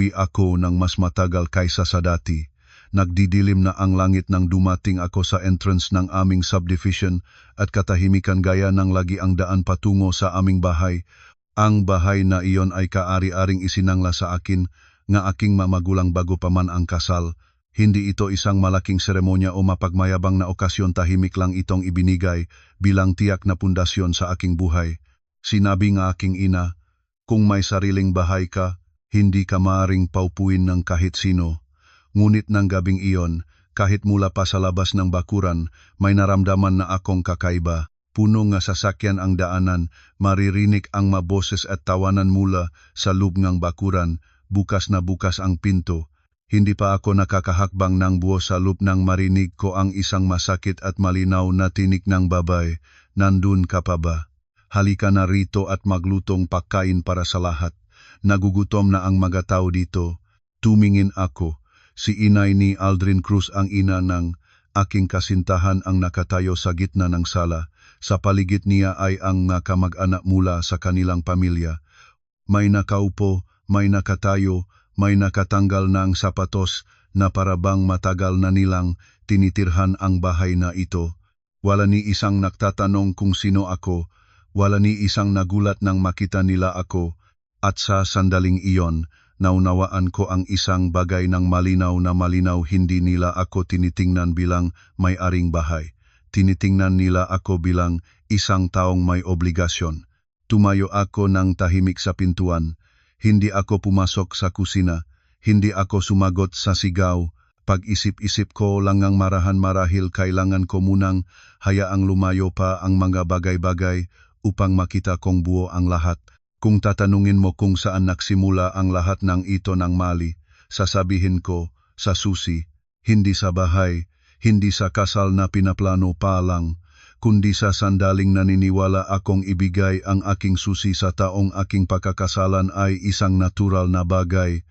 umuwi ako ng mas matagal kaysa sa dati. Nagdidilim na ang langit nang dumating ako sa entrance ng aming subdivision at katahimikan gaya ng lagi ang daan patungo sa aming bahay. Ang bahay na iyon ay kaari-aring isinangla sa akin nga aking mamagulang bago pa man ang kasal. Hindi ito isang malaking seremonya o mapagmayabang na okasyon, tahimik lang itong ibinigay bilang tiyak na pundasyon sa aking buhay. Sinabi ng aking ina, kung may sariling bahay ka, hindi ka maaaring paupuin ng kahit sino. Ngunit ng gabing iyon, kahit mula pa sa labas ng bakuran, may naramdaman na akong kakaiba. Puno nga sasakyan ang daanan, maririnig ang maboses at tawanan mula sa loob ng bakuran, bukas na bukas ang pinto. Hindi pa ako nakakahakbang ng buo sa loob nang marinig ko ang isang masakit at malinaw na tinig ng babae. Nandun ka pa ba? Halika na rito at maglutong pagkain para sa lahat. Nagugutom na ang mga tao dito. Tumingin ako. Si inay ni Aldrin Cruz, ang ina ng aking kasintahan, ang nakatayo sa gitna ng sala. Sa paligid niya ay ang kamag-anak mula sa kanilang pamilya. May nakaupo, may nakatayo, may nakatanggal ng sapatos na parabang matagal na nilang tinitirhan ang bahay na ito. Wala ni isang nagtatanong kung sino ako, wala ni isang nagulat nang makita nila ako, at sa sandaling iyon, naunawaan ko ang isang bagay ng malinaw na malinaw. Hindi nila ako tinitingnan bilang may-aring bahay. Tinitingnan nila ako bilang isang taong may obligasyon. Tumayo ako ng tahimik sa pintuan. Hindi ako pumasok sa kusina. Hindi ako sumagot sa sigaw. Pag-isip-isip ko lang ang marahil kailangan ko munang hayaang lumayo pa ang mga bagay-bagay upang makita kong buo ang lahat. Kung tatanungin mo kung saan nagsimula ang lahat ng ito ng mali, sasabihin ko, sa susi, hindi sa bahay, hindi sa kasal na pinaplano pa lang, kundi sa sandaling naniniwala akong ibigay ang aking susi sa taong aking pagkakasalan ay isang natural na bagay.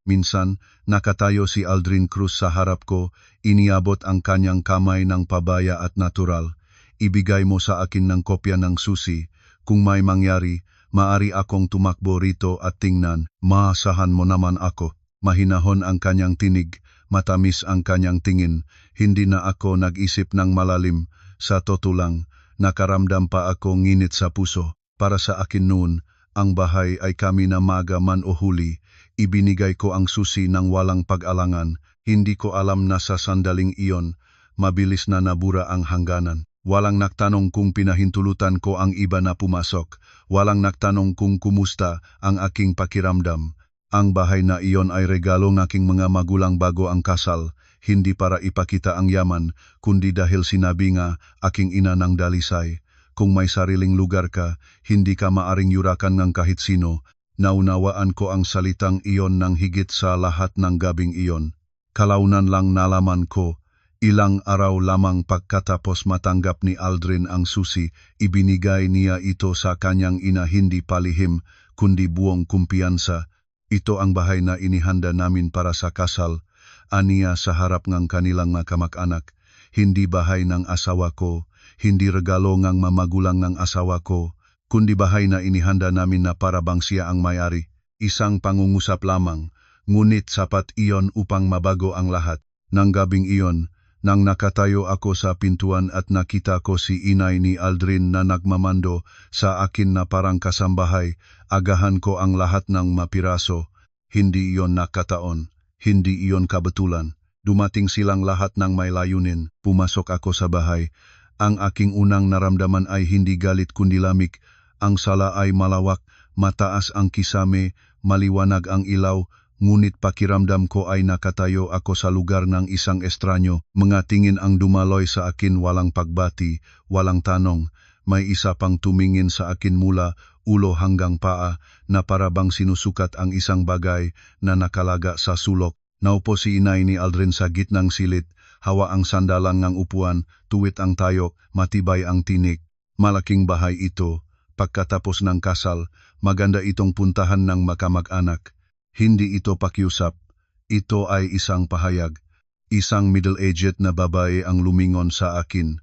Minsan, nakatayo si Aldrin Cruz sa harap ko, iniabot ang kanyang kamay ng pabaya at natural. Ibigay mo sa akin ng kopya ng susi. Kung may mangyari, maari akong tumakbo rito at tingnan. Maasahan mo naman ako. Mahinahon ang kanyang tinig, matamis ang kanyang tingin. Hindi na ako nag-isip ng malalim. Sa totoo lang, nakaramdam pa ako nginit sa puso. Para sa akin noon, ang bahay ay kami na maga man o huli. Ibinigay ko ang susi ng walang pag-alangan. Hindi ko alam na sa sandaling iyon, mabilis na nabura ang hangganan. Walang nagtanong kung pinahintulutan ko ang iba na pumasok. Walang nagtanong kung kumusta ang aking pakiramdam. Ang bahay na iyon ay regalo ng aking mga magulang bago ang kasal. Hindi para ipakita ang yaman, kundi dahil sinabi nga aking ina ng dalisay. Kung may sariling lugar ka, hindi ka maaring yurakan ng kahit sino. Naunawaan ko ang salitang iyon ng higit sa lahat ng gabing iyon. Kalaunan lang nalaman ko, ilang araw lamang pagkatapos matanggap ni Aldrin ang susi, ibinigay niya ito sa kanyang ina, hindi palihim, kundi buong kumpiyansa. Ito ang bahay na inihanda namin para sa kasal, aniya sa harap ng kanilang mga kamag-anak. Hindi bahay ng asawa ko, hindi regalo ng mamagulang ng asawa ko, kundi bahay na inihanda namin na para bang siya ang may-ari. Isang pangungusap lamang, ngunit sapat iyon upang mabago ang lahat. Nang gabing iyon, nang nakatayo ako sa pintuan at nakita ko si inay ni Aldrin na nagmamando sa akin na parang kasambahay, agahan ko ang lahat ng mapiraso. Hindi iyon nakataon, hindi iyon kabetulan. Dumating silang lahat ng may layunin. Pumasok ako sa bahay. Ang aking unang naramdaman ay hindi galit kundi lamig. Ang sala ay malawak, mataas ang kisame, maliwanag ang ilaw. Ngunit pakiramdam ko ay nakatayo ako sa lugar ng isang estranyo. Mga tingin ang dumaloy sa akin, walang pagbati, walang tanong. May isa pang tumingin sa akin mula ulo hanggang paa na parabang sinusukat ang isang bagay na nakalaga sa sulok. Naupo si inay ni Aldrin sa gitnang silid. Hawa ang sandalan ng upuan, tuwid ang tayok, matibay ang tinik. Malaking bahay ito. Pagkatapos ng kasal, maganda itong puntahan ng makamag-anak. Hindi ito pakiusap, ito ay isang pahayag. Isang middle-aged na babae ang lumingon sa akin.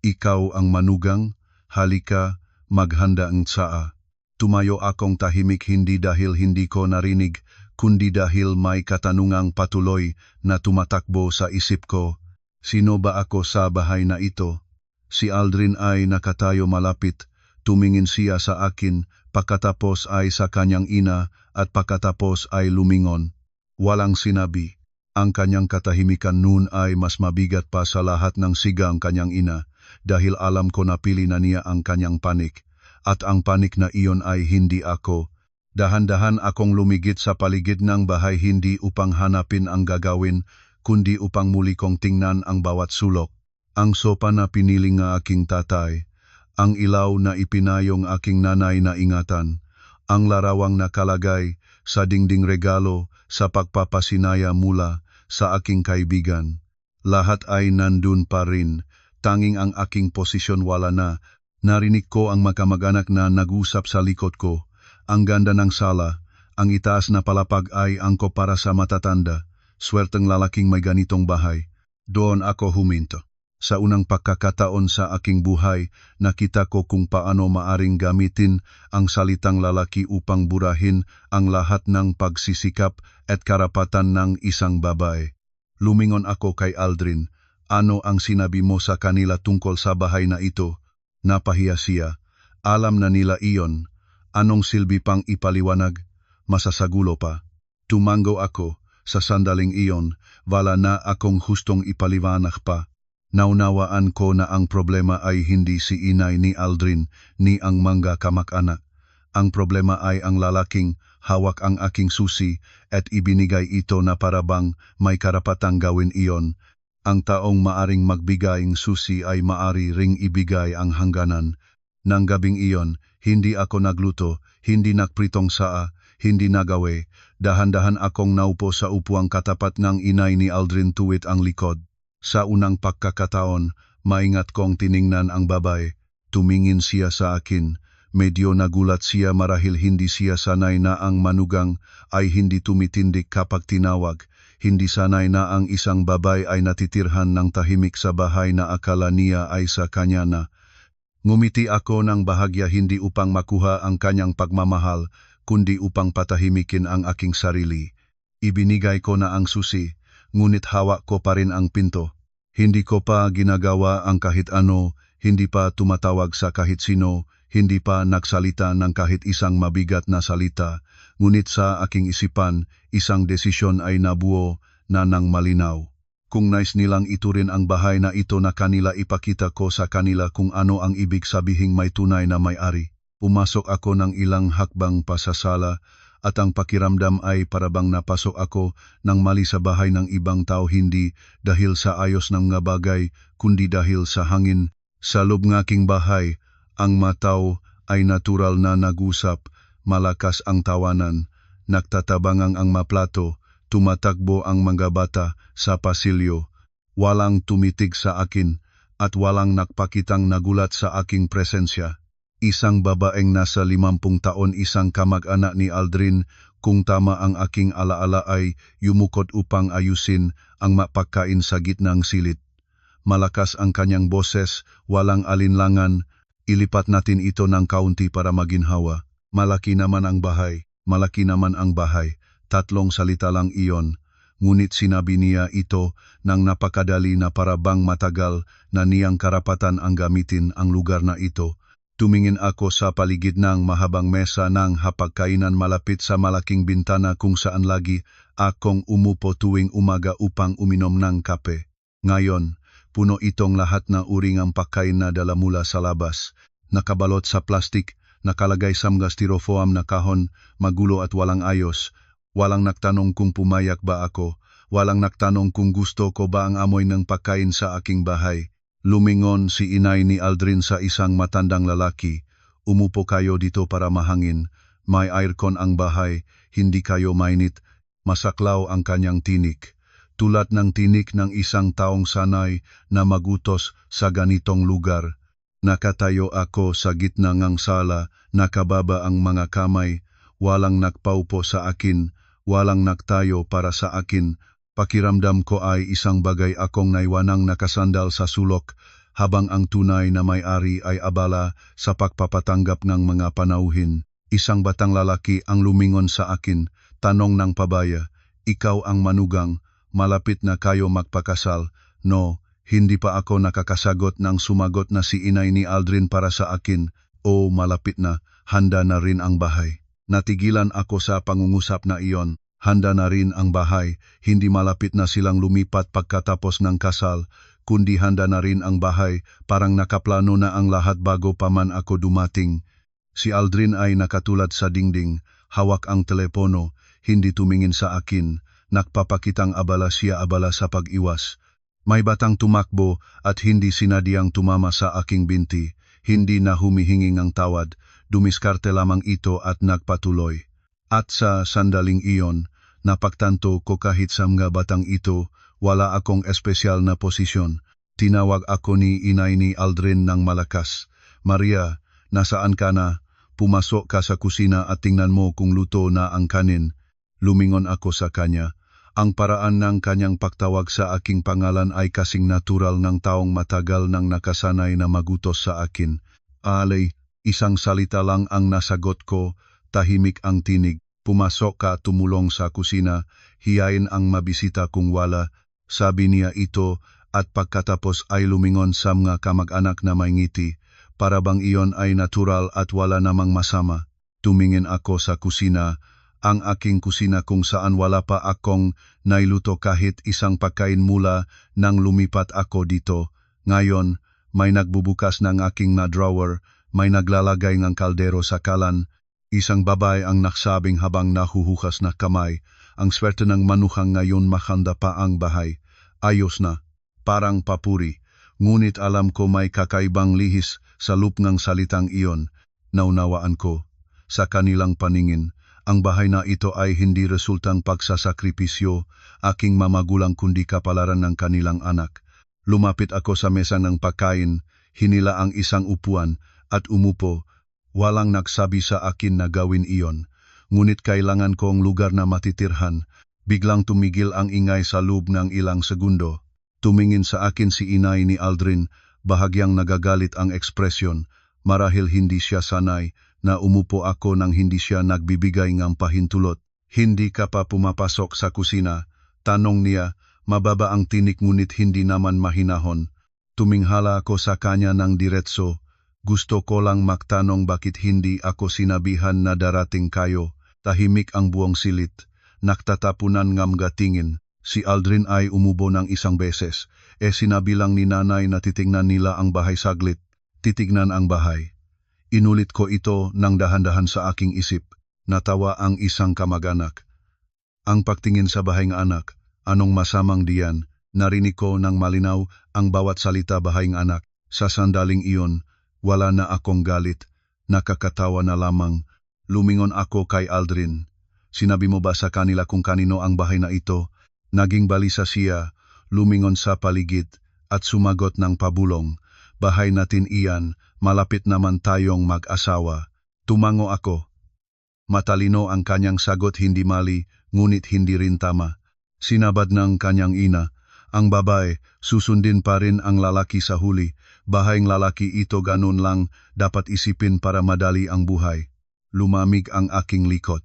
Ikaw ang manugang, halika, maghanda ang tsaa. Tumayo akong tahimik, hindi dahil hindi ko narinig, kundi dahil may katanungang patuloy na tumatakbo sa isip ko. Sino ba ako sa bahay na ito? Si Aldrin ay nakatayo malapit, tumingin siya sa akin, pagkatapos ay sa kanyang ina at pagkatapos ay lumingon. Walang sinabi. Ang kanyang katahimikan noon ay mas mabigat pa sa lahat ng sigang kanyang ina dahil alam ko na pili na niya ang kanyang panik. At ang panik na iyon ay hindi ako. Dahan-dahan akong lumigit sa paligid ng bahay hindi upang hanapin ang gagawin, kundi upang muli kong tingnan ang bawat sulok. Ang sopa na pinili ng aking tatay, ang ilaw na ipinayong aking nanay na ingatan, ang larawang nakalagay sa dingding regalo sa pagpapasinaya mula sa aking kaibigan. Lahat ay nandun pa rin, tanging ang aking posisyon wala na. Narinig ko ang makamag-anak na nag-usap sa likod ko. Ang ganda ng sala, ang itaas na palapag ay angkop para sa matatanda. Swerteng lalaking may ganitong bahay. Doon ako huminto. Sa unang pagkakataon sa aking buhay, nakita ko kung paano maaring gamitin ang salitang lalaki upang burahin ang lahat ng pagsisikap at karapatan ng isang babae. Lumingon ako kay Aldrin. Ano ang sinabi mo sa kanila tungkol sa bahay na ito? Napahiya siya. Alam na nila iyon. Anong silbi pang ipaliwanag? Masasagulo pa. Tumango ako. Sa sandaling iyon, wala na akong hustong ipaliwanag pa. Naunawaan ko na ang problema ay hindi si inay ni Aldrin ni ang mga kamag-anak. Ang problema ay ang lalaking hawak ang aking susi at ibinigay ito na parabang may karapatang gawin iyon. Ang taong maaring magbigay ng susi ay maari ring ibigay ang hangganan. Nang gabing iyon, hindi ako nagluto, hindi nagpritong saa, hindi nagawe. Dahan-dahan akong naupo sa upuang katapat ng inay ni Aldrin tuwid ang likod. Sa unang pagkakataon, maingat kong tiningnan ang babae. Tumingin siya sa akin. Medyo nagulat siya marahil hindi siya sanay na ang manugang ay hindi tumitindig kapag tinawag. Hindi sanay na ang isang babae ay natitirhan ng tahimik sa bahay na akala niya ay sa kanya na. Ngumiti ako ng bahagya hindi upang makuha ang kanyang pagmamahal, kundi upang patahimikin ang aking sarili. Ibinigay ko na ang susi, ngunit hawak ko pa rin ang pinto. Hindi ko pa ginagawa ang kahit ano, hindi pa tumatawag sa kahit sino, hindi pa nagsalita ng kahit isang mabigat na salita, ngunit sa aking isipan, isang desisyon ay nabuo na nang malinaw. Kung nais nilang iturin ang bahay na ito na kanila, ipakita ko sa kanila kung ano ang ibig sabihing may tunay na may-ari. Pumasok ako ng ilang hakbang pa sa sala at ang pakiramdam ay parabang napasok ako ng mali sa bahay ng ibang tao, hindi dahil sa ayos ng mga bagay, kundi dahil sa hangin. Sa loob ng aking bahay, ang mga tao ay natural na nag-usap, malakas ang tawanan, nagtatabangang ang maplato, tumatakbo ang mga bata sa pasilyo. Walang tumitig sa akin at walang nagpakitang nagulat sa aking presensya. Isang babaeng nasa 50 taon, isang kamag-anak ni Aldrin, kung tama ang aking alaala, ay yumukod upang ayusin ang mapagkain sa gitnang silid. Malakas ang kanyang boses, walang alinlangan. Ilipat natin ito ng kaunti para maginhawa. Malaki naman ang bahay, malaki naman ang bahay. 3 salita lang iyon, ngunit sinabi niya ito nang napakadali na parabang matagal na niyang karapatan ang gamitin ang lugar na ito. Tumingin ako sa paligid ng mahabang mesa ng hapagkainan malapit sa malaking bintana kung saan lagi akong umupo tuwing umaga upang uminom ng kape. Ngayon, puno itong lahat na uring ang pagkain na dala mula sa labas, nakabalot sa plastik, nakalagay sa mga styrofoam na kahon, magulo at walang ayos. Walang nagtanong kung pumayag ba ako, walang nagtanong kung gusto ko ba ang amoy ng pagkain sa aking bahay. Lumingon si inay ni Aldrin sa isang matandang lalaki. Umupo kayo dito para mahangin. May aircon ang bahay, hindi kayo mainit. Masaklaw ang kanyang tinik. Tulad ng tinik ng isang taong sanay na magutos sa ganitong lugar. Nakatayo ako sa gitna ng sala, nakababa ang mga kamay. Walang nagpaupo sa akin, walang nagtayo para sa akin. Pakiramdam ko ay isang bagay akong naiwanang nakasandal sa sulok, habang ang tunay na may-ari ay abala sa pagpapatanggap ng mga panauhin. Isang batang lalaki ang lumingon sa akin, Tanong ng pabaya, ikaw ang manugang, malapit na kayo magpakasal. No, hindi pa ako nakakasagot nang sumagot na si inay ni Aldrin para sa akin. O malapit na, handa na rin ang bahay. Natigilan ako sa pangungusap na iyon. Handa na rin ang bahay, hindi malapit na silang lumipat pagkatapos ng kasal, kundi handa na rin ang bahay, parang nakaplano na ang lahat bago pa man ako dumating. Si Aldrin ay nakatulad sa dingding, hawak ang telepono, hindi tumingin sa akin, nagpapakitang abala siya abala sa pag-iwas. May batang tumakbo at hindi sinadyang tumama sa aking binti, hindi na humihingi ng tawad, dumiskarte lamang ito at nagpatuloy. At sa sandaling iyon, napagtanto ko kahit sa mga batang ito, wala akong espesyal na posisyon. Tinawag ako ni inay ni Aldrin ng malakas. Maria, nasaan ka na? Pumasok ka sa kusina at tingnan mo kung luto na ang kanin. Lumingon ako sa kanya. Ang paraan ng kanyang pagtawag sa aking pangalan ay kasing natural ng taong matagal nang nakasanay na magutos sa akin. Alay, isang salita lang ang nasagot ko, tahimik ang tinig. Pumasok ka, tumulong sa kusina, hiyain ang mabisita kung wala, sabi niya ito, at pagkatapos ay lumingon sa mga kamag-anak na may ngiti, para bang iyon ay natural at wala namang masama. Tumingin ako sa kusina, ang aking kusina kung saan wala pa akong nailuto kahit isang pagkain mula nang lumipat ako dito. Ngayon, may nagbubukas ng aking na drawer, may naglalagay ng kaldero sa kalan. Isang babae ang nagsabing habang nahuhukas na kamay, ang swerte ng manuhang ngayon mahanda pa ang bahay. Ayos na, parang papuri, ngunit alam ko may kakaibang lihis sa loop ng salitang iyon. Naunawaan ko, sa kanilang paningin, ang bahay na ito ay hindi resultang pagsasakripisyo, aking mamagulang kundi kapalaran ng kanilang anak. Lumapit ako sa mesa ng pagkain, hinila ang isang upuan, at umupo. Walang nagsabi sa akin na gawin iyon, ngunit kailangan kong lugar na matitirhan. Biglang tumigil ang ingay sa loob ng ilang segundo. Tumingin sa akin si inay ni Aldrin, bahagyang nagagalit ang ekspresyon. Marahil hindi siya sanay na umupo ako nang hindi siya nagbibigay ng pahintulot. Hindi ka pa pumapasok sa kusina? Tanong niya, mababa ang tinik ngunit hindi naman mahinahon. Tuminghala ako sa kanya ng diretso. Gusto ko lang magtanong bakit hindi ako sinabihan na darating kayo. Tahimik ang buong silit. Naktatapunan ng mga tingin. Si Aldrin ay umubo ng isang beses. Sinabi lang ni nanay na titingnan nila ang bahay saglit. Titignan ang bahay. Inulit ko ito ng dahan-dahan sa aking isip. Natawa ang isang kamag-anak. Ang pagtingin sa bahay ng anak. Anong masamang diyan? Narinig ko ng malinaw ang bawat salita bahay ng anak. Sa sandaling iyon, wala na akong galit, nakakatawa na lamang. Lumingon ako kay Aldrin. Sinabi mo ba sa kanila kung kanino ang bahay na ito? Naging balisa siya, lumingon sa paligid, at sumagot ng pabulong. Bahay natin iyan, malapit naman tayong mag-asawa. Tumango ako. Matalino ang kanyang sagot, hindi mali, ngunit hindi rin tama. Sinabad ng kanyang ina, ang babae, susundin pa rin ang lalaki sa huli. Bahayang lalaki ito, ganun lang, dapat isipin para madali ang buhay. Lumamig ang aking likot.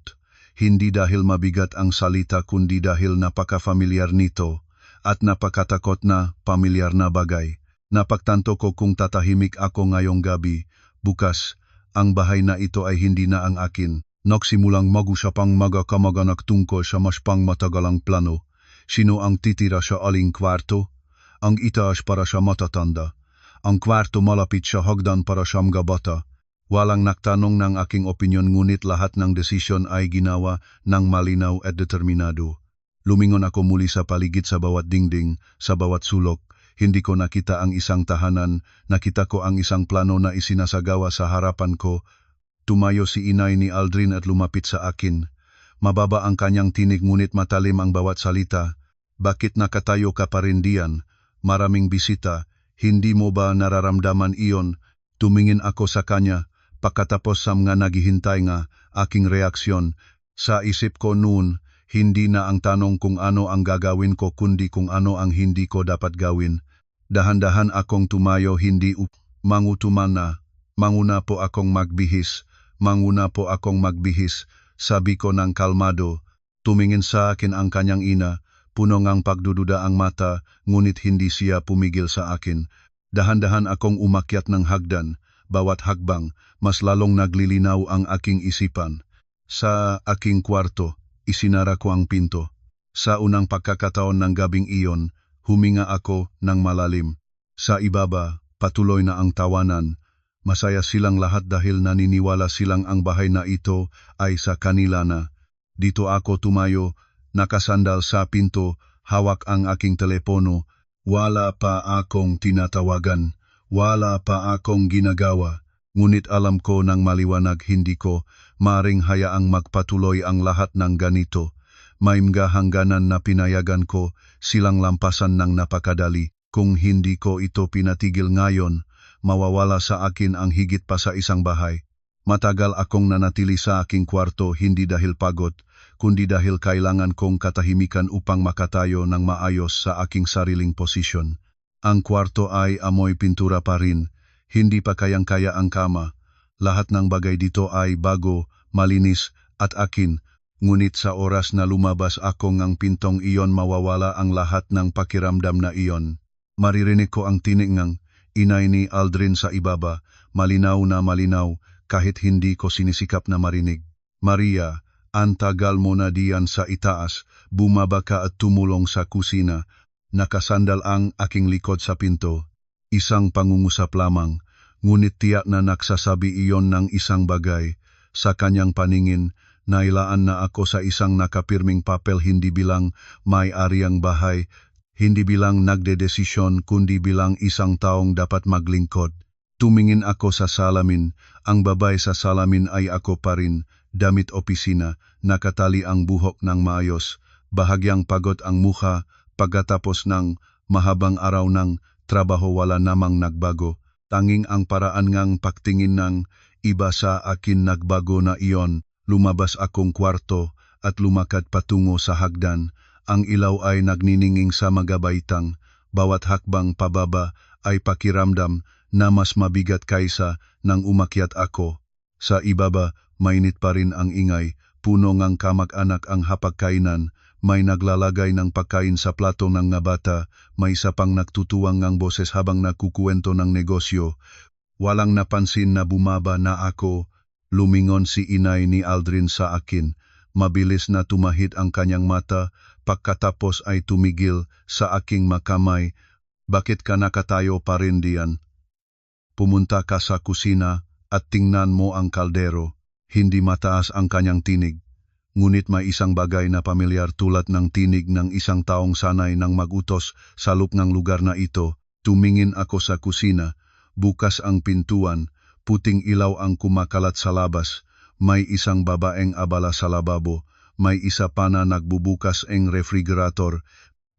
Hindi dahil mabigat ang salita kundi dahil napaka-familiar nito at napakatakot na pamilyar na bagay. Napagtanto ko kung tatahimik ako ngayong gabi, bukas, ang bahay na ito ay hindi na ang akin. Nagsimulang mag-usapang magkamag-anak tungkol sa mas pangmatagalang plano. Sino ang titira sa aling kwarto? Ang itaas para sa matatanda. Ang kwarto malapit sa hagdan para sa mga bata. Walang nagtanong ng aking opinyon ngunit lahat ng desisyon ay ginawa ng malinaw at determinado. Lumingon ako muli sa paligid, sa bawat dingding, sa bawat sulok. Hindi ko nakita ang isang tahanan, nakita ko ang isang plano na isinasagawa sa harapan ko. Tumayo si inay ni Aldrin at lumapit sa akin. Mababa ang kanyang tinig ngunit matalim ang bawat salita. Bakit nakatayo ka pa rin diyan? Maraming bisita. Hindi mo ba nararamdaman iyon? Tumingin ako sa kanya. Pagkatapos sa mga naghihintay nga, aking reaksyon. Sa isip ko noon, hindi na ang tanong kung ano ang gagawin ko kundi kung ano ang hindi ko dapat gawin. Dahan-dahan akong tumayo, hindi mangutuman na. Manguna po akong magbihis. Manguna po akong magbihis. Sabi ko ng kalmado, Tumingin sa akin ang kanyang ina, puno ngang pagdududa ang mata, ngunit hindi siya pumigil sa akin. Dahan-dahan akong umakyat ng hagdan, bawat hakbang, mas lalong naglilinaw ang aking isipan. Sa aking kwarto, isinara ko ang pinto. Sa unang pagkakataon ng gabing iyon, huminga ako ng malalim. Sa ibaba, patuloy na ang tawanan. Masaya silang lahat dahil naniniwala silang ang bahay na ito ay sa kanila na. Dito ako tumayo, nakasandal sa pinto, hawak ang aking telepono. Wala pa akong tinatawagan, wala pa akong ginagawa. Ngunit alam ko ng maliwanag hindi ko maring hayaang magpatuloy ang lahat ng ganito. May mga hangganan na pinayagan ko silang lampasan ng napakadali. Kung hindi ko ito pinatigil ngayon, mawawala sa akin ang higit pa sa isang bahay. Matagal akong nanatili sa aking kwarto hindi dahil pagod, kundi dahil kailangan kong katahimikan upang makatayo ng maayos sa aking sariling posisyon. Ang kwarto ay amoy pintura pa rin, hindi pa kayang-kaya ang kama. Lahat ng bagay dito ay bago, malinis at akin, ngunit sa oras na lumabas ako ng pintong iyon mawawala ang lahat ng pakiramdam na iyon. Maririnig ko ang tinig ng inay ni Aldrin sa ibaba, malinaw na malinaw, kahit hindi ko sinisikap na marinig. Maria, ang tagal mo na diyan sa itaas, bumaba ka at tumulong sa kusina. Nakasandal ang aking likod sa pinto. Isang pangungusap lamang, ngunit tiyak na nagsasabi iyon ng isang bagay. Sa kanyang paningin, nailaan na ako sa isang nakapirming papel hindi bilang may-ari ang bahay, hindi bilang nagdedesisyon kundi bilang isang taong dapat maglingkod. Tumingin ako sa salamin, ang babay sa salamin ay ako pa rin, damit opisina, nakatali ang buhok ng maayos, bahagyang pagod ang mukha, pagkatapos ng mahabang araw ng trabaho wala namang nagbago. Tanging ang paraan ngang pagtingin ng iba sa akin nagbago na iyon. Lumabas akong kwarto at lumakad patungo sa hagdan. Ang ilaw ay nagnininging sa magabaitang, bawat hakbang pababa ay pakiramdam na mas mabigat kaysa nang umakyat ako. Sa ibaba, mainit pa rin ang ingay, puno ngang kamag-anak ang hapagkainan, may naglalagay ng pagkain sa plato ng nga bata, may isa pang nagtutuwang ngang boses habang nagkukuwento ng negosyo. Walang napansin na bumaba na ako, lumingon si inay ni Aldrin sa akin, mabilis na tumahid ang kanyang mata, pagkatapos ay tumigil sa aking makamay. Bakit ka nakatayo pa rin diyan? Pumunta ka sa kusina at tingnan mo ang kaldero. Hindi mataas ang kanyang tinig. Ngunit may isang bagay na pamilyar tulad ng tinig ng isang taong sanay ng mag-utos sa loob ng lugar na ito. Tumingin ako sa kusina. Bukas ang pintuan. Puting ilaw ang kumakalat sa labas. May isang babaeng abala sa lababo. May isa pa na nagbubukas ang refrigerator.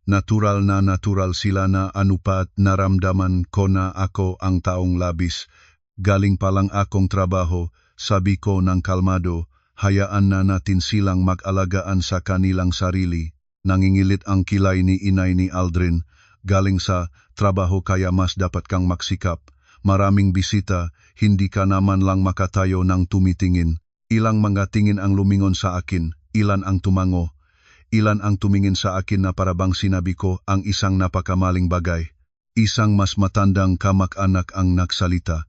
Natural sila na anupat naramdaman ko na ako ang taong labis. Galing pa lang akong trabaho, sabi ko ng kalmado, hayaan na natin silang mag-alagaan sa kanilang sarili. Nangingilit ang kilay ni inay ni Aldrin. Galing sa trabaho kaya mas dapat kang magsikap. Maraming bisita, hindi ka naman lang makatayo ng tumitingin. Ilang mga tingin ang lumingon sa akin, ilan ang tumango. Ilan ang tumingin sa akin na parabang sinabi ko ang isang napakamaling bagay. Isang mas matandang kamag-anak ang nagsalita.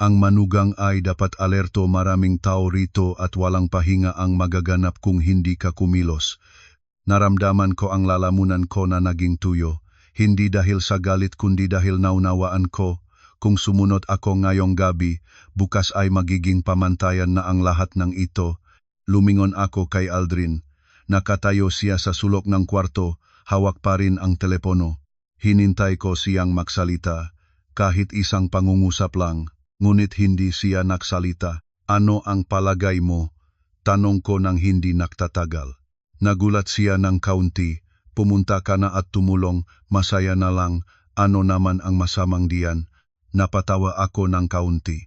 Ang manugang ay dapat alerto, maraming tao rito at walang pahinga ang magaganap kung hindi ka kumilos. Naramdaman ko ang lalamunan ko na naging tuyo. Hindi dahil sa galit kundi dahil naunawaan ko. Kung sumunod ako ngayong gabi, bukas ay magiging pamantayan na ang lahat ng ito. Lumingon ako kay Aldrin. Nakatayo siya sa sulok ng kwarto, hawak pa rin ang telepono. Hinintay ko siyang magsalita, kahit isang pangungusap lang, ngunit hindi siya nagsalita. Ano ang palagay mo? Tanong ko nang hindi nagtatagal. Nagulat siya ng kaunti, pumunta ka na at tumulong, masaya na lang, ano naman ang masamang diyan? Napatawa ako ng kaunti.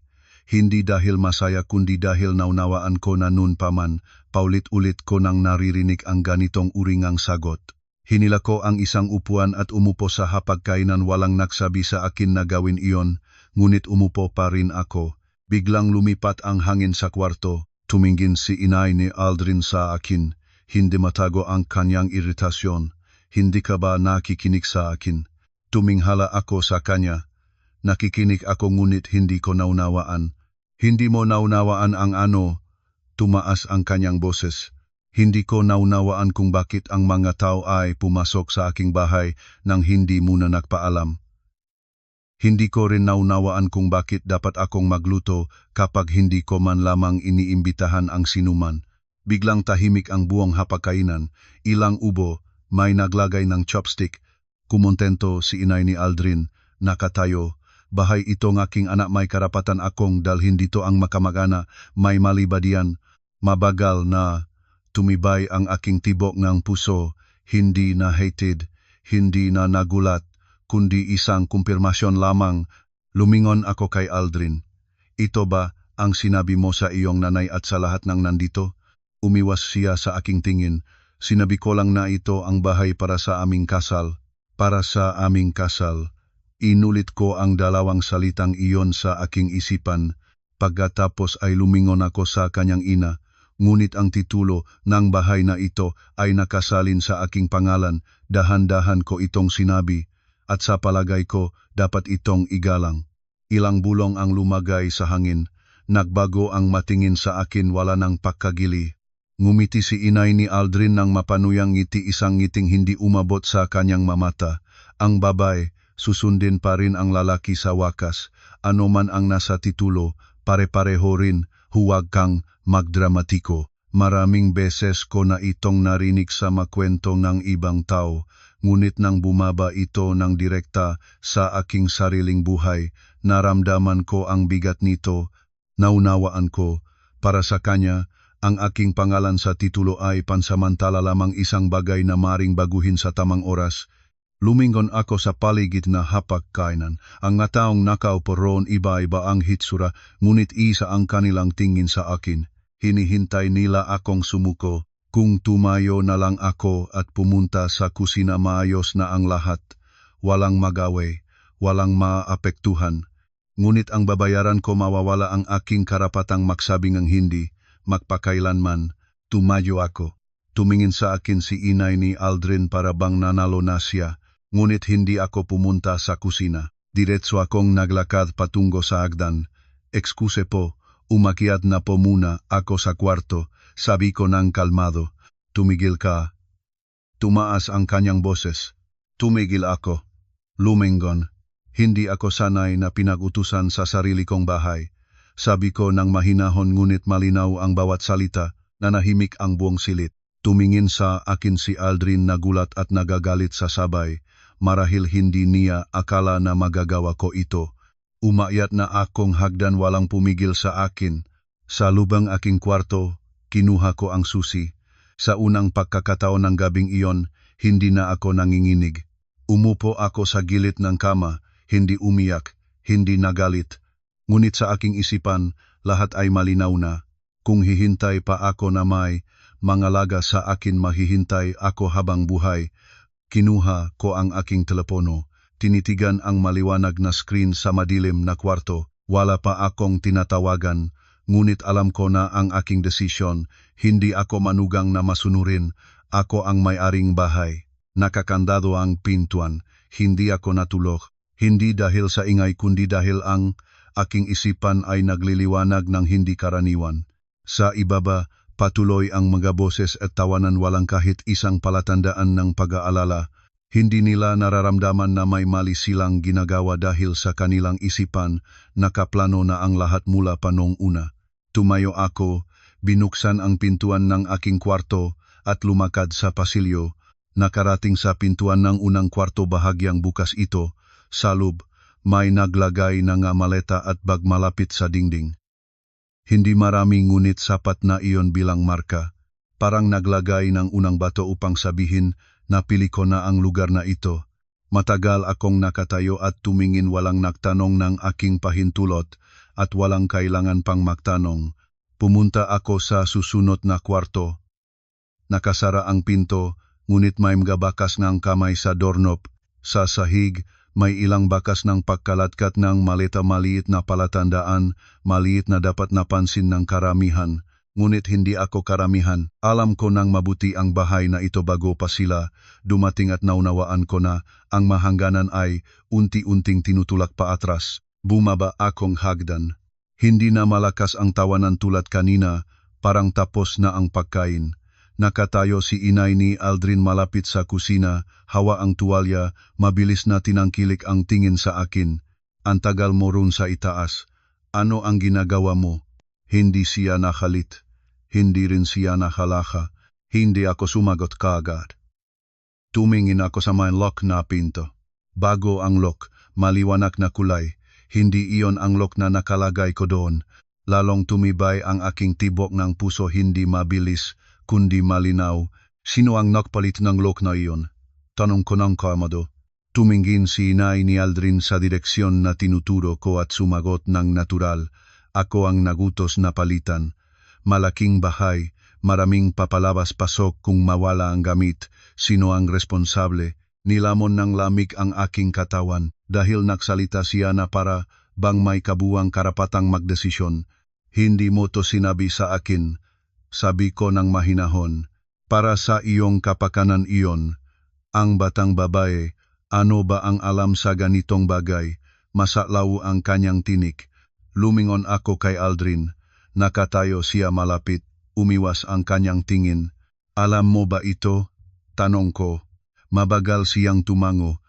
Hindi dahil masaya kundi dahil naunawaan ko na noon pa man, paulit-ulit ko nang naririnig ang ganitong uringang sagot. Hinila ko ang isang upuan at umupo sa hapagkainan, walang nagsabi sa akin na gawin iyon, ngunit umupo pa rin ako. Biglang lumipat ang hangin sa kwarto, tumingin si inay ni Aldrin sa akin. hindi matago ang kanyang iritasyon. Hindi ka ba nakikinig sa akin? Tuminghala ako sa kanya. Nakikinig ako ngunit hindi ko naunawaan. Hindi mo naunawaan ang ano? Tumaas ang kanyang boses. Hindi ko naunawaan kung bakit ang mga tao ay pumasok sa aking bahay nang hindi muna nagpaalam. Hindi ko rin naunawaan kung bakit dapat akong magluto kapag hindi ko man lamang iniimbitahan ang sinuman. Biglang tahimik ang buong hapagkainan, ilang ubo, may naglagay ng chopstick. Kumontento si inay ni Aldrin, nakatayo. Bahay ito ng aking anak, may karapatan akong dalhin dito ang makamagana, may mali ba diyan? Mabagal na tumibay ang aking tibok ng puso, hindi na hated, hindi na nagulat, kundi isang kumpirmasyon lamang. Lumingon ako kay Aldrin. Ito ba ang sinabi mo sa iyong nanay at sa lahat ng nandito? Umiwas siya sa aking tingin. Sinabi ko lang na ito ang bahay para sa aming kasal. Para sa aming kasal. Inulit ko ang dalawang salitang iyon sa aking isipan. Pagkatapos ay lumingon ako sa kanyang ina. Ngunit ang titulo ng bahay na ito ay nakasalin sa aking pangalan. Dahan-dahan ko itong sinabi. At sa palagay ko, dapat itong igalang. Ilang bulong ang lumagay sa hangin. Nagbago ang matingin sa akin, wala ng pagkagili. Ngumiti si inay ni Aldrin ng mapanuyang ngiti, isang ngiting hindi umabot sa kanyang mamata. Ang babae, susundin pa rin ang lalaki sa wakas. Ano man ang nasa titulo, pare-pareho rin, huwag kang magdramatiko. Maraming beses ko na itong narinig sa makwento ng ibang tao. Ngunit nang bumaba ito ng direkta sa aking sariling buhay, naramdaman ko ang bigat nito. Naunawaan ko, para sa kanya, ang aking pangalan sa titulo ay pansamantala lamang, isang bagay na maring baguhin sa tamang oras. Lumingon ako sa paligid na hapagkainan. Ang mga taong nakaupo roon, iba-iba ang hitsura, ngunit isa ang kanilang tingin sa akin. Hinihintay nila akong sumuko. Kung tumayo na lang ako at pumunta sa kusina, maayos na ang lahat. Walang magaway, walang maapektuhan. Ngunit ang babayaran ko, mawawala ang aking karapatang magsabing ang hindi, magpakailanman. Tumayo ako. Tumingin sa akin si inay ni Aldrin para bang nanalo na siya. Ngunit hindi ako pumunta sa kusina. Diretso akong naglakad patungo sa hagdan. Ekskuse po, umakyat na po muna ako sa kwarto. Sabi ko ng kalmado. Tumigil ka. Tumaas ang kanyang boses. Tumigil ako. Lumingon. Hindi ako sanay na pinag-utusan sa sarili kong bahay. Sabi ko ng mahinahon, ngunit malinaw ang bawat salita. Nanahimik ang buong silit. Tumingin sa akin si Aldrin, nagulat at nagagalit sa sabay. Marahil hindi niya akala na magagawa ko ito. Umakyat na akong hagdan, walang pumigil sa akin. Sa lubang aking kwarto, kinuha ko ang susi. Sa unang pagkakataon ng gabing iyon, hindi na ako nanginginig. Umupo ako sa gilid ng kama, hindi umiyak, hindi nagalit. Ngunit sa aking isipan, lahat ay malinaw na. Kung hihintay pa ako na may mga laga sa akin, mahihintay ako habang buhay. Kinuha ko ang aking telepono. Tinitigan ang maliwanag na screen sa madilim na kwarto. Wala pa akong tinatawagan. Ngunit alam ko na ang aking desisyon. Hindi ako manugang na masunurin. Ako ang may-aring bahay. Nakakandado ang pintuan. Hindi ako natulog. Hindi dahil sa ingay, kundi dahil ang aking isipan ay nagliliwanag ng hindi karaniwan. Sa ibaba, patuloy ang mga boses at tawanan, walang kahit isang palatandaan ng pag-aalala. Hindi nila nararamdaman na may mali silang ginagawa dahil sa kanilang isipan, nakaplano na ang lahat mula pa noong una. Tumayo ako, binuksan ang pintuan ng aking kwarto at lumakad sa pasilyo. Nakarating sa pintuan ng unang kwarto, bahagyang bukas ito. Sa loob, may naglagay ng maleta at bag malapit sa dingding. Hindi marami, ngunit sapat na iyon bilang marka. Parang naglagay ng unang bato upang sabihin, napili ko na ang lugar na ito. Matagal akong nakatayo at tumingin, walang nagtanong ng aking pahintulot at walang kailangan pang magtanong. Pumunta ako sa susunod na kwarto. Nakasara ang pinto, ngunit may mga bakas ng kamay sa doorknob. Sa sahig, may ilang bakas ng pagkalatkat ng maleta, maliit na palatandaan, maliit na dapat napansin ng karamihan. ngunit hindi ako karamihan. Alam ko nang mabuti ang bahay na ito bago pa sila dumating at naunawaan ko na ang mahangganan ay unti-unting tinutulak pa atras. Bumaba akong hagdan. Hindi na malakas ang tawanan tulad kanina, parang tapos na ang pagkain. Nakatayo si inay ni Aldrin malapit sa kusina, hawa ang tuwalya, mabilis na tinangkilik ang tingin sa akin. Ang tagal mo ron sa itaas. Ano ang ginagawa mo? Hindi siya nakalit. Hindi rin siya nakalaka. Hindi ako sumagot kaagad. Tumingin ako sa may lock na pinto. Bago ang lock, maliwanag na kulay. Hindi iyon ang lock na nakalagay ko doon. Lalong tumibay ang aking tibok ng puso, hindi mabilis, kundi malinaw. Sino ang nagpalit ng lock na iyon? Tanong ko ng kamado. Tumingin si inay ni Aldrin sa direksyon na tinuturo ko at sumagot ng natural. Ako ang nagutos na palitan. Malaking bahay, maraming papalabas pasok kung mawala ang gamit. Sino ang responsable? Nilamon ng lamig ang aking katawan dahil nagsalita siya na para bang may kabuwang karapatang magdesisyon. Hindi mo to sinabi sa akin. Sabi ko ng mahinahon. Para sa iyong kapakanan iyon. Ang batang babae, ano ba ang alam sa ganitong bagay? Masaklaw ang kanyang tinik. Lumingon ako kay Aldrin. Nakatayo siya malapit, umiwas ang kanyang tingin. Alam mo ba ito? Tanong ko. Mabagal siyang tumango.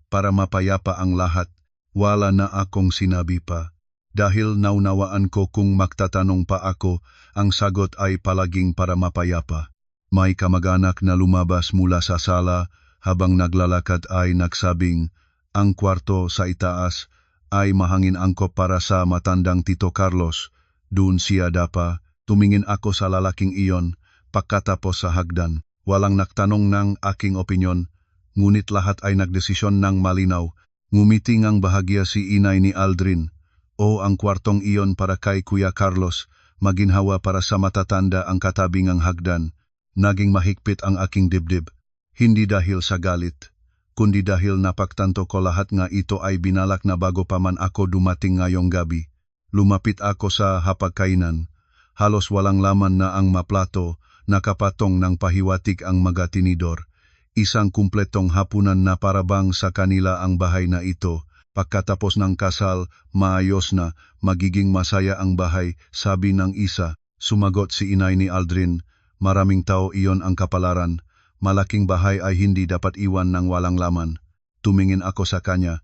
Para mapayapa ang lahat. Wala na akong sinabi pa. Dahil naunawaan ko kung magtatanong pa ako, ang sagot ay palaging para mapayapa. May kamag-anak na lumabas mula sa sala habang naglalakad ay nagsabing, ang kwarto sa itaas ay mahangin angkop para sa matandang Tito Carlos. Doon siya dapa, tumingin ako sa lalaking iyon, pagkatapos sa hagdan. Walang nagtanong ng aking opinyon, ngunit lahat ay nagdesisyon ng malinaw. Ngumiting ang bahagya si inay ni Aldrin. Ang kwartong iyon para kay Kuya Carlos, maginhawa para sa matatanda ang katabing ang hagdan. Naging mahigpit ang aking dibdib. Hindi dahil sa galit, kundi dahil napagtanto ko lahat nga ito ay binalak na bago pa man ako dumating ngayong gabi. Lumapit ako sa hapagkainan. Halos walang laman na ang maplato, nakapatong ng pahiwatig ang mga tinidor. Isang kumpletong hapunan na parabang sa kanila ang bahay na ito. Pagkatapos ng kasal, maayos na, magiging masaya ang bahay, sabi ng isa. Sumagot si inay ni Aldrin, maraming tao iyon ang kapalaran. Malaking bahay ay hindi dapat iwan ng walang laman. Tumingin ako sa kanya.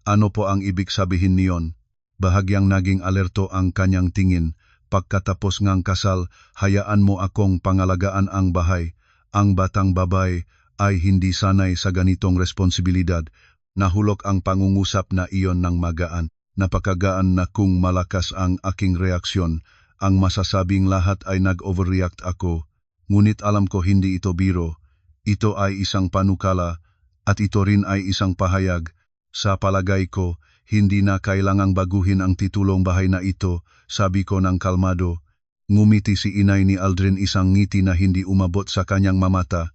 Ano po ang ibig sabihin niyon? Bahagyang naging alerto ang kanyang tingin. Pagkatapos ngang kasal, hayaan mo akong pangalagaan ang bahay. Ang batang babae ay hindi sanay sa ganitong responsibilidad. Nahulog ang pangungusap na iyon ng magaan. Napakagaan na kung malakas ang aking reaksyon. Ang masasabing lahat ay nag-overreact ako. Ngunit alam ko hindi ito biro. Ito ay isang panukala at ito rin ay isang pahayag. Sa palagay ko, hindi na kailangang baguhin ang titulong bahay na ito, sabi ko ng kalmado. Ngumiti si inay ni Aldrin, isang ngiti na hindi umabot sa kanyang mamata.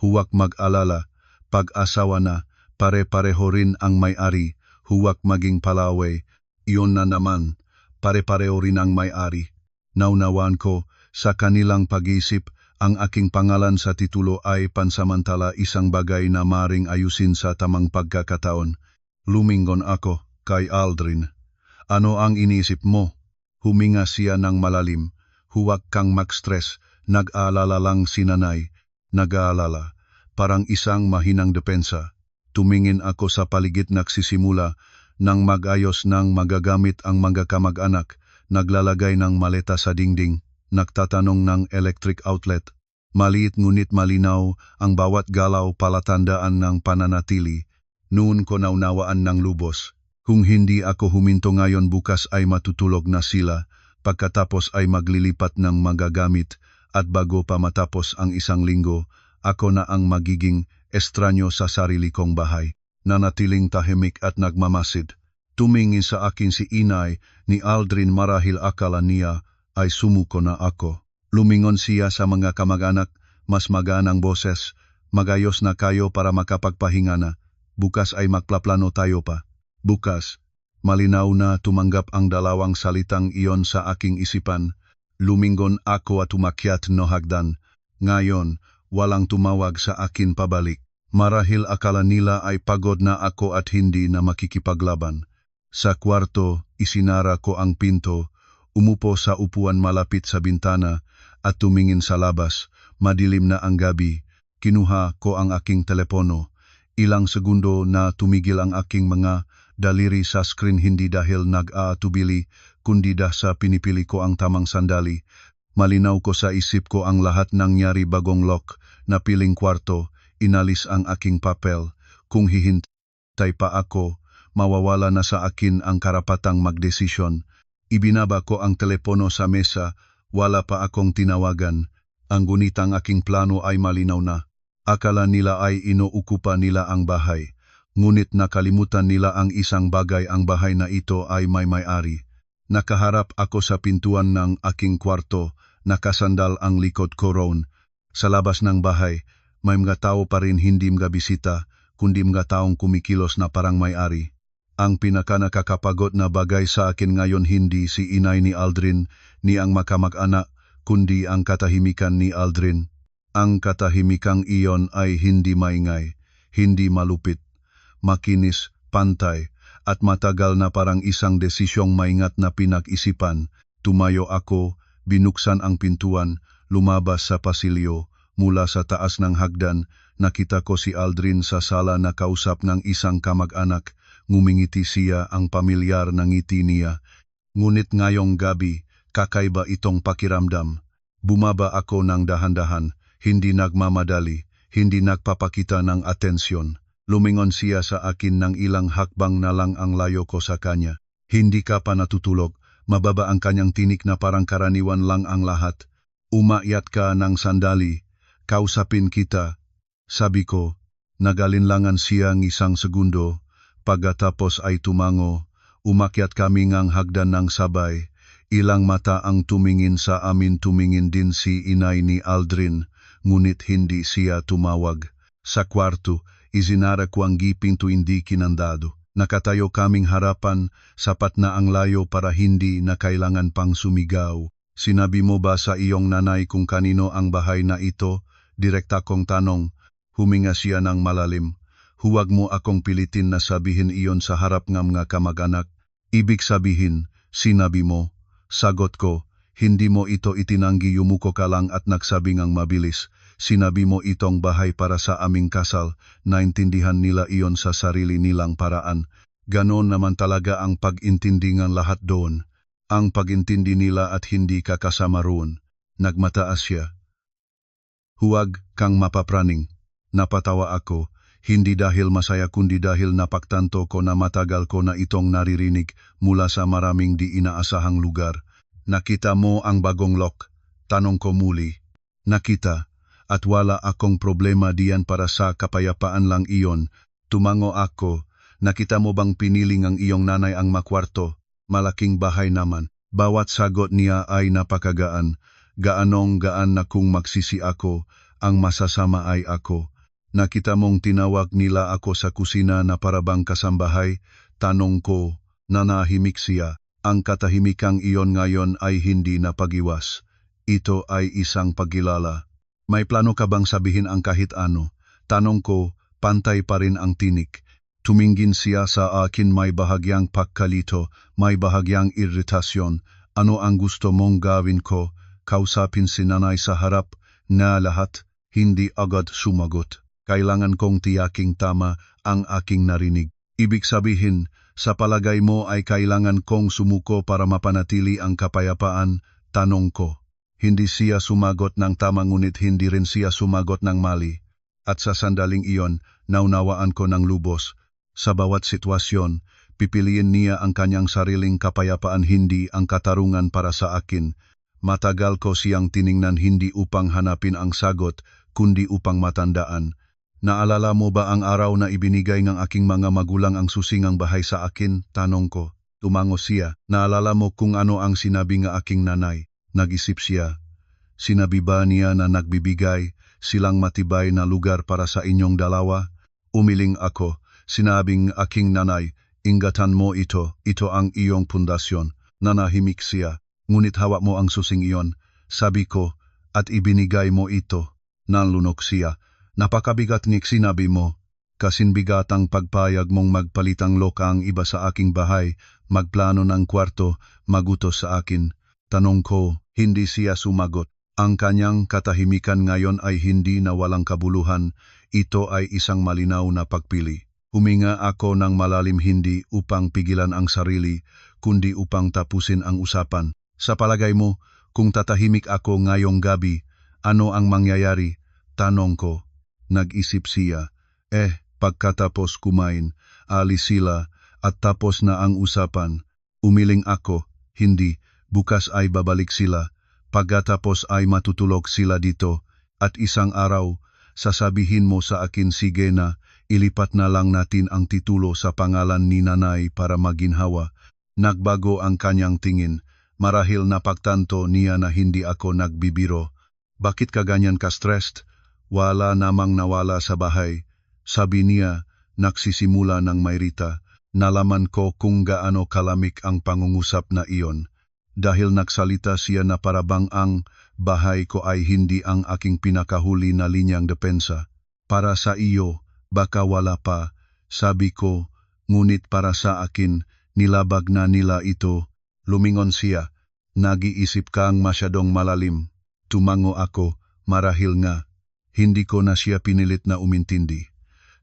Huwag mag-alala, pag-asawa na, pare-pareho rin ang may-ari, huwag maging palaway. Iyon na naman, pare-pareho rin ang may-ari. Naunawaan ko, sa kanilang pag-isip, ang aking pangalan sa titulo ay pansamantala, isang bagay na maring ayusin sa tamang pagkakataon. Lumingon ako kay Aldrin. Ano ang inisip mo? Huminga siya ng malalim. Huwag kang mag-stress. Nag-aalala lang si nanay. Nag-aalala. Parang isang mahinang depensa. Tumingin ako sa paligid, nagsisimula nang mag-ayos ng magagamit ang mga kamag-anak. Naglalagay ng maleta sa dingding. Nagtatanong ng electric outlet. Maliit ngunit malinaw ang bawat galaw, palatandaan ng pananatili. Noon ko naunawaan ng lubos. Kung hindi ako huminto ngayon, bukas ay matutulog na sila. Pagkatapos ay maglilipat ng magagamit at bago pa matapos ang isang linggo, ako na ang magiging estranyo sa sarili kong bahay. Nanatiling tahimik at nagmamasid. Tumingin sa akin si inay ni Aldrin, marahil akala niya ay sumuko na ako. Lumingon siya sa mga kamag-anak, mas maganang boses. Magayos na kayo para makapagpahinga na. Bukas ay magplaplano tayo pa. Bukas. Malinaw na tumanggap ang dalawang salitang iyon sa aking isipan. Lumingon ako at umakyat no hagdan. Ngayon, walang tumawag sa akin pabalik. Marahil akala nila ay pagod na ako at hindi na makikipaglaban. Sa kwarto, isinara ko ang pinto, umupo sa upuan malapit sa bintana at tumingin sa labas. Madilim na ang gabi. Kinuha ko ang aking telepono. Ilang segundo na tumigil ang aking mga daliri sa screen, hindi dahil nag-aatubili, kundi dahil sa pinipili ko ang tamang sandali. Malinaw ko sa isip ko ang lahat nangyari bagong lock na piling kwarto. Inalis ang aking papel. Kung hihintay pa ako, mawawala na sa akin ang karapatang magdesisyon. Ibinaba ko ang telepono sa mesa, wala pa akong tinawagan. Ang gunitang aking plano ay malinaw na. Akala nila ay inuukupa nila ang bahay. Ngunit nakalimutan nila ang isang bagay, ang bahay na ito ay may-ari. Nakaharap ako sa pintuan ng aking kwarto, nakasandal ang likod ko roon. Sa labas ng bahay, may mga tao pa rin, hindi mga bisita, kundi mga taong kumikilos na parang may-ari. Ang pinaka-nakakapagod na bagay sa akin ngayon hindi si inay ni Aldrin, ni ang makamag-anak, kundi ang katahimikan ni Aldrin. Ang katahimikang iyon ay hindi maingay, hindi malupit, makinis, pantay, at matagal na parang isang desisyong maingat na pinag-isipan. Tumayo ako, binuksan ang pintuan, lumabas sa pasilyo. Mula sa taas ng hagdan, nakita ko si Aldrin sa sala na kausap ng isang kamag-anak. Ngumingiti siya, ang pamilyar na ngiti niya. Ngunit ngayong gabi, kakaiba itong pakiramdam. Bumaba ako ng dahan-dahan, hindi nagmamadali, hindi nagpapakita ng atensyon. Lumingon siya sa akin ng ilang hakbang na lang ang layo ko sa kanya. Hindi ka pa natutulog, mababa ang kanyang tinik na parang karaniwan lang ang lahat. Umakyat ka ng sandali. Kausapin kita, sabi ko. Nagalinlangan siya ng isang segundo, pagkatapos ay tumango. Umakyat kami ngang hagdan ng sabay. Ilang mata ang tumingin sa amin, tumingin din si inay ni Aldrin, ngunit hindi siya tumawag. Sa kwarto, isinara ko ang pinto, hindi kinandado. Nakatayo kaming harapan, sapat na ang layo para hindi na kailangan pang sumigaw. Sinabi mo ba sa iyong nanay kung kanino ang bahay na ito? Direkta kong tanong. Huminga siya ng malalim. Huwag mo akong pilitin na sabihin iyon sa harap ng mga kamag-anak. Ibig sabihin, sinabi mo. Sagot ko, hindi mo ito itinanggi, yumuko ka lang at nagsabi ngang mabilis. Sinabi mo itong bahay para sa aming kasal. Naintindihan nila iyon sa sarili nilang paraan. Ganon naman talaga ang pag-intindi ng lahat doon. Ang pag-intindi nila at hindi ka kasama roon. Nagmataas siya. Huwag kang mapapraning. Napatawa ako, hindi dahil masaya kundi dahil napagtanto ko na matagal ko na itong naririnig mula sa maraming di inaasahang lugar. Nakita mo ang bagong lock? Tanong ko muli. Nakita, at wala akong problema diyan, para sa kapayapaan lang iyon. Tumango ako. Nakita mo bang piniling ang iyong nanay ang makwarto? Malaking bahay naman. Bawat sagot niya ay napakagaan. Gaanong gaan na kung magsisi ako, ang masasama ay ako. Nakita mong tinawag nila ako sa kusina na parabang kasambahay? Tanong ko. Nanahimik siya. Ang katahimikang iyon ngayon ay hindi na pag-iwas. Ito ay isang pagkilala. May plano ka bang sabihin ang kahit ano? Tanong ko, pantay pa rin ang tinik. Tumingin siya sa akin, may bahagyang pagkalito, may bahagyang iritasyon. Ano ang gusto mong gawin ko? Kausapin si nanay sa harap na lahat, hindi agad sumagot. Kailangan kong tiyaking tama ang aking narinig. Ibig sabihin, sa palagay mo ay kailangan kong sumuko para mapanatili ang kapayapaan? Tanong ko. Hindi siya sumagot ng tama, ngunit hindi rin siya sumagot ng mali. At sa sandaling iyon, naunawaan ko ng lubos. Sa bawat sitwasyon, pipiliin niya ang kanyang sariling kapayapaan, hindi ang katarungan para sa akin. Matagal ko siyang tiningnan, hindi upang hanapin ang sagot, kundi upang matandaan. Naalala mo ba ang araw na ibinigay ng aking mga magulang ang susingang bahay sa akin? Tanong ko. Tumango siya. Naalala mo kung ano ang sinabi ng aking nanay? Nag-isip siya. Sinabi ba niya na nagbibigay silang matibay na lugar para sa inyong dalawa? Umiling ako. Sinabing aking nanay, ingatan mo ito ang iyong pundasyon. Nanahimik siya. ngunit hawak mo ang susing iyon, sabi ko, at ibinigay mo ito. Nalunok siya, napakabigat ng sinabi mo, kasinbigat ang pagpayag mong magpalitang loka ang iba sa aking bahay, magplano ng kwarto, magutos sa akin. Tanong ko, hindi siya sumagot. Ang kanyang katahimikan ngayon ay hindi na walang kabuluhan, ito ay isang malinaw na pagpili. Huminga ako ng malalim hindi upang pigilan ang sarili, kundi upang tapusin ang usapan. Sa palagay mo, kung tatahimik ako ngayong gabi, ano ang mangyayari? Tanong ko. Nag-isip siya. Pagkatapos kumain, alis sila at tapos na ang usapan. Umiling ako, hindi, bukas ay babalik sila. Pagkatapos ay matutulog sila dito at isang araw, sasabihin mo sa akin sige na, ilipat na lang natin ang titulo sa pangalan ni nanay para maginhawa. Nagbago ang kanyang tingin, marahil napagtanto niya na hindi ako nagbibiro. Bakit ka ganyan ka-stressed? Wala namang nawala sa bahay. Sabi niya, nagsisimula ng Mayrita. Nalaman ko kung gaano kalamig ang pangungusap na iyon. Dahil nagsalita siya na parabang ang bahay ko ay hindi ang aking pinakahuli na linyang depensa. Para sa iyo, baka wala pa, sabi ko, ngunit para sa akin, nilabag na nila ito. Lumingon siya, nag-iisip kang masyadong malalim. Tumango ako, marahil nga. Hindi ko na siya pinilit na umintindi.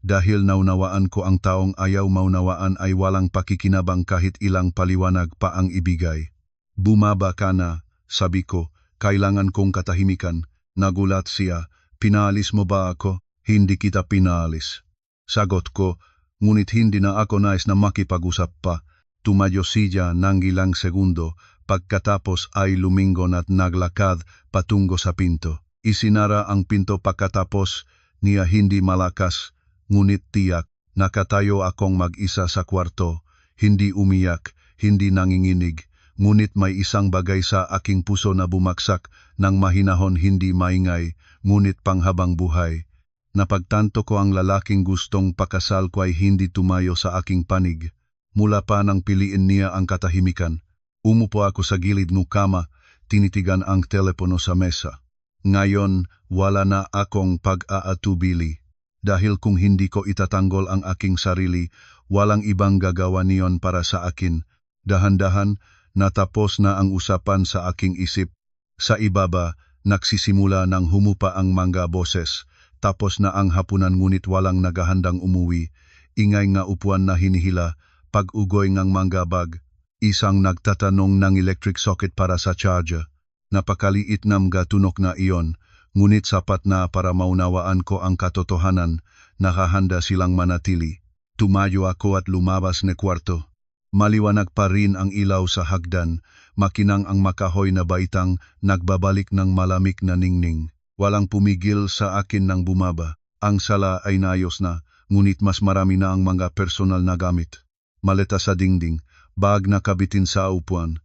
Dahil naunawaan ko ang taong ayaw maunawaan ay walang pakikinabang kahit ilang paliwanag pa ang ibigay. Bumaba ka na, sabi ko, kailangan kong katahimikan. Nagulat siya, pinaalis mo ba ako? Hindi kita pinaalis. Sagot ko, ngunit hindi na ako nais na makipag-usap pa. Tumayo siya ng ilang segundo, pagkatapos ay lumingon at naglakad patungo sa pinto. Isinara ang pinto pagkatapos niya hindi malakas, ngunit tiyak, nakatayo akong mag-isa sa kwarto, hindi umiyak, hindi nanginginig, ngunit may isang bagay sa aking puso na bumaksak ng mahinahon hindi maingay, ngunit panghabang buhay. Napagtanto ko ang lalaking gustong pakasal ko ay hindi tumayo sa aking panig. Mula pa nang piliin niya ang katahimikan. Umupo ako sa gilid ng kama, tinitigan ang telepono sa mesa. Ngayon, wala na akong pag-aatubili. Dahil kung hindi ko itatanggol ang aking sarili, walang ibang gagawa niyon para sa akin. Dahan-dahan, natapos na ang usapan sa aking isip. Sa ibaba, nagsisimula ng humupa ang mga boses. Tapos na ang hapunan ngunit walang naghahandang umuwi. Ingay nga upuan na hinihila, pag-ugoy ng mga bag. Isang nagtatanong ng electric socket para sa charger. Napakaliit ng gatunok na iyon, ngunit sapat na para maunawaan ko ang katotohanan, nakahanda silang manatili. Tumayo ako at lumabas ng kwarto. Maliwanag pa rin ang ilaw sa hagdan, makinang ang makahoy na baitang nagbabalik ng malamig na ningning. Walang pumigil sa akin nang bumaba. Ang sala ay naayos na, ngunit mas marami na ang mga personal na gamit. Maleta sa dingding, bag na kabitin sa upuan.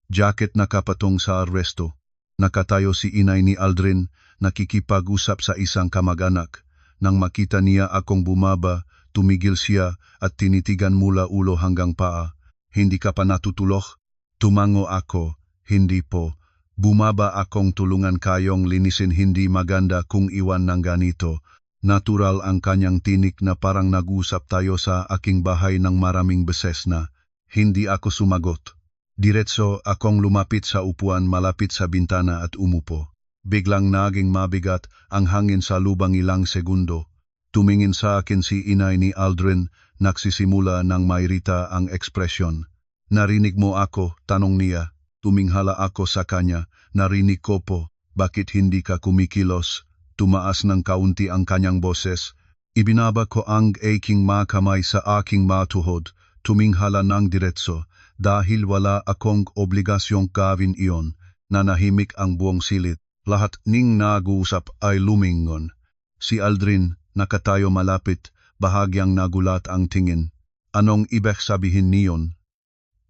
Jacket na kapatong sa arresto. Nakatayo si inay ni Aldrin, nakikipag-usap sa isang kamag-anak. Nang makita niya akong bumaba, tumigil siya at tinitigan mula ulo hanggang paa. Hindi ka pa natutulog? Tumango ako, hindi po. Bumaba akong tulungan kayong linisin, hindi maganda kung iwan ng ganito. Natural ang kanyang tinik na parang nag-usap tayo sa aking bahay ng maraming beses na. Hindi ako sumagot. Diretso akong lumapit sa upuan malapit sa bintana at umupo. Biglang naging mabigat ang hangin sa lubang ilang segundo. Tumingin sa akin si inay ni Aldrin, nagsisimula ng Mayrita ang ekspresyon. Narinig mo ako? Tanong niya. Tuminghala ako sa kanya. Narinig ko po. Bakit hindi ka kumikilos? Tumaas ng kaunti ang kanyang boses. Ibinaba ko ang aking makamay sa aking matuhod. Tuminghala ng diretso. Dahil wala akong obligasyong gawin iyon, nanahimik ang buong silid. Lahat ning nag-uusap ay lumingon. Si Aldrin, nakatayo malapit, bahagyang nagulat ang tingin. Anong ibig sabihin niyon?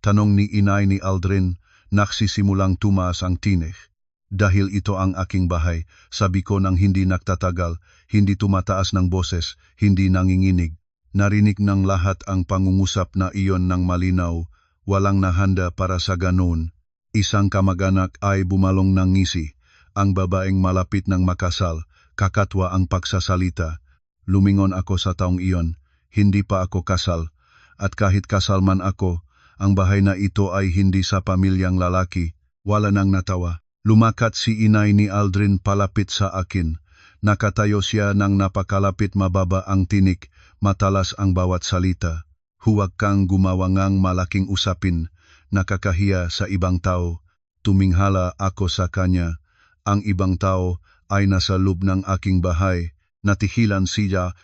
Tanong ni inay ni Aldrin, nagsisimulang tumaas ang tinik. Dahil ito ang aking bahay, sabi ko nang hindi nagtatagal, hindi tumataas ng boses, hindi nanginginig. Narinig ng lahat ang pangungusap na iyon ng malinaw. Walang nahanda para sa ganon. Isang kamag-anak ay bumalong ng ngisi. Ang babaeng malapit ng makasal, kakatwa ang pagsasalita. Lumingon ako sa taong iyon, hindi pa ako kasal. At kahit kasal man ako, ang bahay na ito ay hindi sa pamilyang lalaki. Wala nang natawa. Lumakat si inay ni Aldrin palapit sa akin. Nakatayo siya nang napakalapit, mababa ang tinik, matalas ang bawat salita. Huwag kang gumawa ngang malaking usapin, nakakahiya sa ibang tao. Tuminghala ako sa kanya. Ang ibang tao ay nasa loob ng aking bahay. Natihilan siya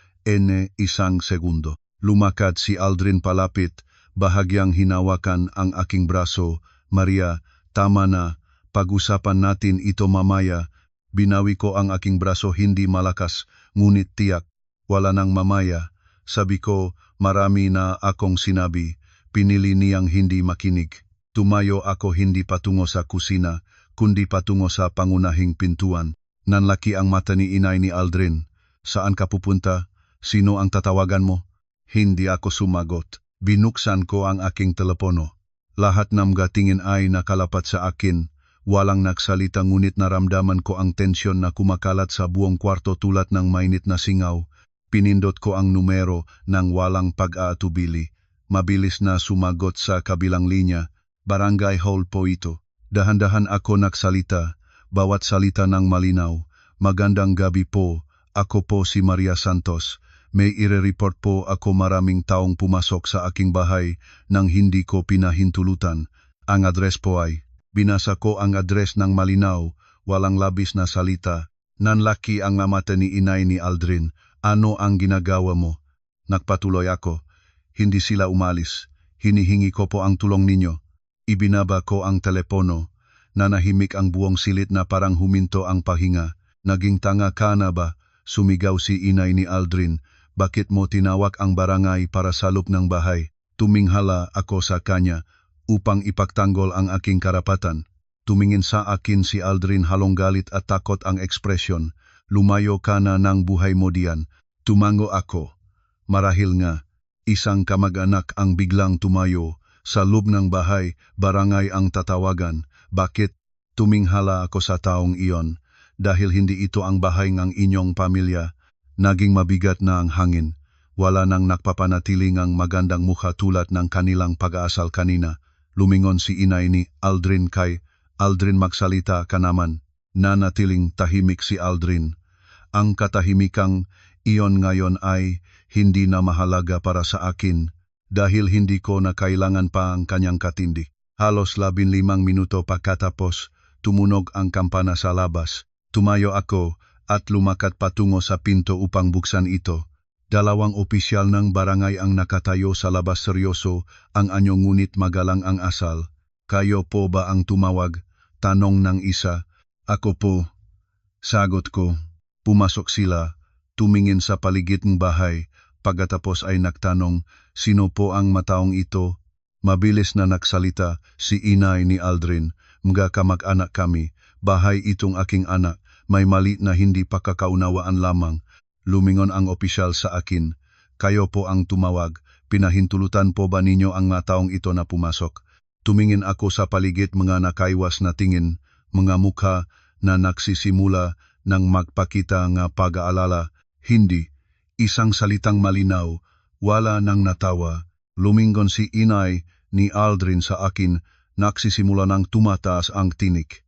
isang segundo. Lumakad si Aldrin palapit, bahagyang hinawakan ang aking braso. Maria, tama na, pag-usapan natin ito mamaya. Binawi ko ang aking braso, hindi malakas, ngunit tiyak. Wala nang mamaya. Sabi ko, marami na akong sinabi. Pinili niyang hindi makinig. Tumayo ako, hindi patungo sa kusina, kundi patungo sa pangunahing pintuan. Nanlaki ang mata ni inay ni Aldrin. Saan ka pupunta? Sino ang tatawagan mo? Hindi ako sumagot. Binuksan ko ang aking telepono. Lahat ng tingin ay nakalapat sa akin. Walang nagsalita, ngunit naramdaman ko ang tensyon na kumakalat sa buong kwarto tulad ng mainit na singaw. Pinindot ko ang numero ng walang pag-aatubili. Mabilis na sumagot sa kabilang linya. Barangay Hall po ito. Dahan-dahan ako nagsalita, bawat salita ng malinaw. Magandang gabi po, ako po si Maria Santos. May ire-report po ako, maraming taong pumasok sa aking bahay nang hindi ko pinahintulutan. Ang address po ay... Binasa ko ang address ng malinaw, walang labis na salita. Nanlaki ang mata ni inay ni Aldrin. Ano ang ginagawa mo? Nagpatuloy ako. Hindi sila umalis. Hinihingi ko po ang tulong ninyo. Ibinaba ko ang telepono. Nanahimik ang buong silid na parang huminto ang pahinga. Naging tanga ka na ba? Sumigaw si inay ni Aldrin. Bakit mo tinawag ang barangay para sa loob ng bahay? Tuminghala ako sa kanya upang ipagtanggol ang aking karapatan. Tumingin sa akin si Aldrin, halong galit at takot ang ekspresyon. Lumayo ka na ng buhay mo diyan. Tumango ako. Marahil nga, isang kamag-anak ang biglang tumayo. Sa loob ng bahay, barangay ang tatawagan. Bakit? Tuminghala ako sa taong iyon. Dahil hindi ito ang bahay ng inyong pamilya. Naging mabigat na ang hangin. Wala nang nagpapanatiling ang magandang mukha tulad ng kanilang pag-aasal kanina. Lumingon si inay ni Aldrin kay Aldrin, magsalita ka naman. Nanatiling tahimik si Aldrin. Ang katahimikang iyon ngayon ay hindi na mahalaga para sa akin dahil hindi ko na kailangan pa ang kanyang katindig. Halos 15 minuto pagkatapos, tumunog ang kampana sa labas. Tumayo ako at lumakad patungo sa pinto upang buksan ito. 2 opisyal ng barangay ang nakatayo sa labas. Seryoso ang anyo, ngunit magalang ang asal. Kayo po ba ang tumawag? Tanong ng isa. Ako po. Sagot ko. Pumasok sila. Tumingin sa paligid ng bahay. Pagkatapos ay nagtanong, sino po ang mataong ito? Mabilis na nagsalita si inay ni Aldrin. Mga kamag-anak kami. Bahay itong aking anak. May mali na hindi pagkakaunawaan lamang. Lumingon ang opisyal sa akin. Kayo po ang tumawag. Pinahintulutan po ba ninyo ang taong ito na pumasok? Tumingin ako sa paligid, mga nakaiwas na tingin, mga mukha na nagsisimula ng magpakita ng pag-aalala. Hindi. Isang salitang malinaw. Wala nang natawa. Lumingon si inay ni Aldrin sa akin. Nagsisimula ng tumataas ang tinik.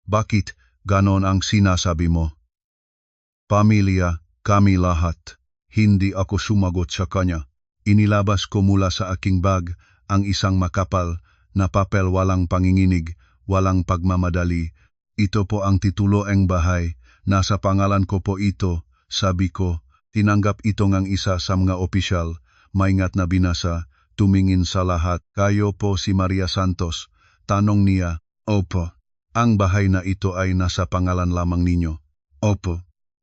Bakit ganon ang sinasabi mo? Pamilya, kami lahat. Hindi ako sumagot sa kanya. Inilabas ko mula sa aking bag ang isang makapal na papel, walang panginginig, walang pagmamadali. Ito po ang titulo ng bahay. Nasa pangalan ko po ito, sabi ko. Tinanggap ito ng isa sa mga opisyal. Maingat na binasa, tumingin sa lahat. Kayo po si Maria Santos? Tanong niya. Opo. Ang bahay na ito ay nasa pangalan lamang ninyo? Opo.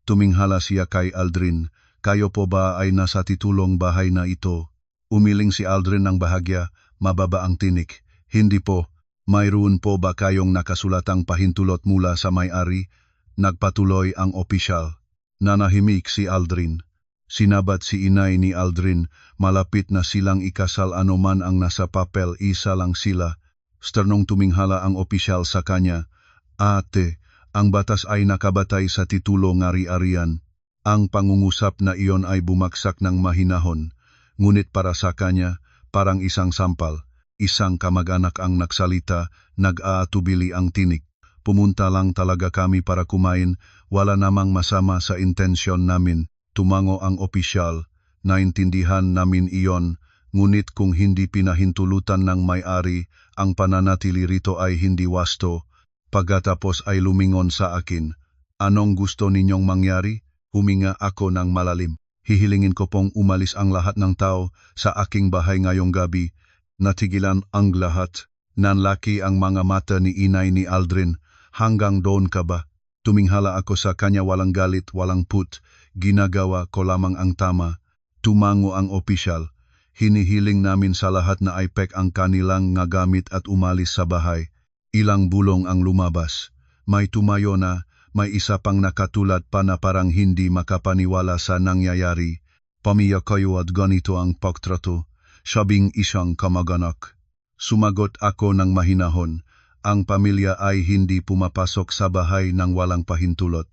Tuminghala siya kay Aldrin. Kayo po ba ay nasa titulong bahay na ito? Umiling si Aldrin ng bahagya, mababa ang tinik. Hindi po. Mayroon po ba kayong nakasulatang pahintulot mula sa may-ari? Nagpatuloy ang opisyal. Nanahimik si Aldrin. Sinabat si inay ni Aldrin, malapit na silang ikasal, anuman ang nasa papel, isa lang sila. Sternong tuminghala ang opisyal sa kanya. Ate, ang batas ay nakabatay sa titulo ngari-arian. Ang pangungusap na iyon ay bumaksak ng mahinahon, ngunit para sa kanya, parang isang sampal. Isang kamag-anak ang nagsalita, nag-aatubili ang tinik. Pumunta lang talaga kami para kumain, wala namang masama sa intensyon namin. Tumango ang opisyal, naintindihan namin iyon, ngunit kung hindi pinahintulutan ng may-ari, ang pananatili rito ay hindi wasto. Pagkatapos ay lumingon sa akin. Anong gusto ninyong mangyari? Huminga ako ng malalim. Hihilingin ko pong umalis ang lahat ng tao sa aking bahay ngayong gabi. Natigilan ang lahat. Nanlaki ang mga mata ni inay ni Aldrin. Hanggang doon ka ba? Tuminghala ako sa kanya, walang galit, walang put. Ginagawa ko lamang ang tama. Tumango ang opisyal. Hinihiling namin sa lahat na ipek ang kanilang nga gamit at umalis sa bahay. Ilang bulong ang lumabas. May tumayo na, may isa pang nakatulad pa na parang hindi makapaniwala sa nangyayari. Pamiya kayo at ganito ang pagtrato. Sabing isang kamag-anak. Sumagot ako ng mahinahon. Ang pamilya ay hindi pumapasok sa bahay ng walang pahintulot.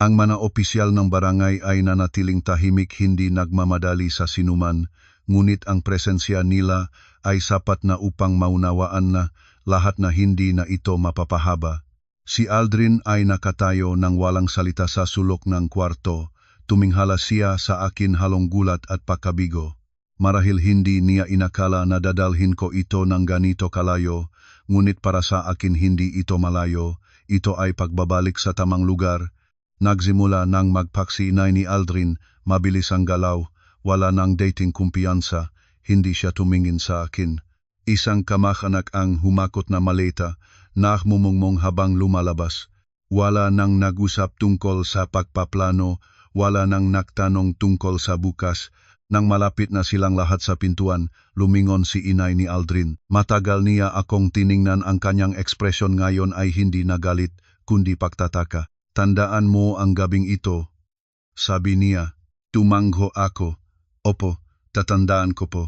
Ang mga opisyal ng barangay ay nanatiling tahimik, hindi nagmamadali sa sinuman. Ngunit ang presensya nila ay sapat na upang maunawaan na lahat na hindi na ito mapapahaba. Si Aldrin ay nakatayo ng walang salita sa sulok ng kwarto. Tuminghala siya sa akin halong gulat at pagkabigo. Marahil hindi niya inakala na dadalhin ko ito ng ganito kalayo, ngunit para sa akin hindi ito malayo. Ito ay pagbabalik sa tamang lugar. Nagsimula nang magpaksi inay ni Aldrin, mabilis ang galaw. Wala nang dating kumpiyansa, hindi siya tumingin sa akin. Isang kamag-anak ang humakot na maleta, nakmumungmong habang lumalabas. Wala nang nag-usap tungkol sa pagpaplano, wala nang nagtanong tungkol sa bukas. Nang malapit na silang lahat sa pintuan, lumingon si inay ni Aldrin. Matagal niya akong tiningnan, ang kanyang ekspresyon ngayon ay hindi na galit, kundi pagtataka. Tandaan mo ang gabing ito, sabi niya. Tumangho ako. Opo, tatandaan ko po.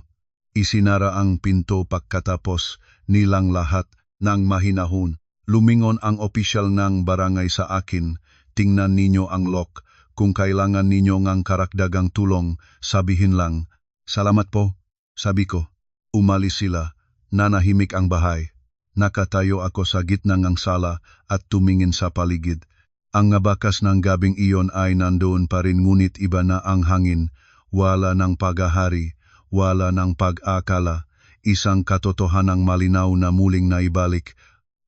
Isinara ang pinto pagkatapos nilang lahat ng mahinahon. Lumingon ang opisyal ng barangay sa akin. Tingnan ninyo ang lock. Kung kailangan ninyo ng karagdagang tulong, sabihin lang. Salamat po, sabi ko. Umalis sila. Nanahimik ang bahay. Nakatayo ako sa gitna ng sala at tumingin sa paligid. Ang bakas ng gabing iyon ay nandoon pa rin, ngunit iba na ang hangin. Wala ng paghahari, wala ng pag-akala, isang katotohanang malinaw na muling naibalik.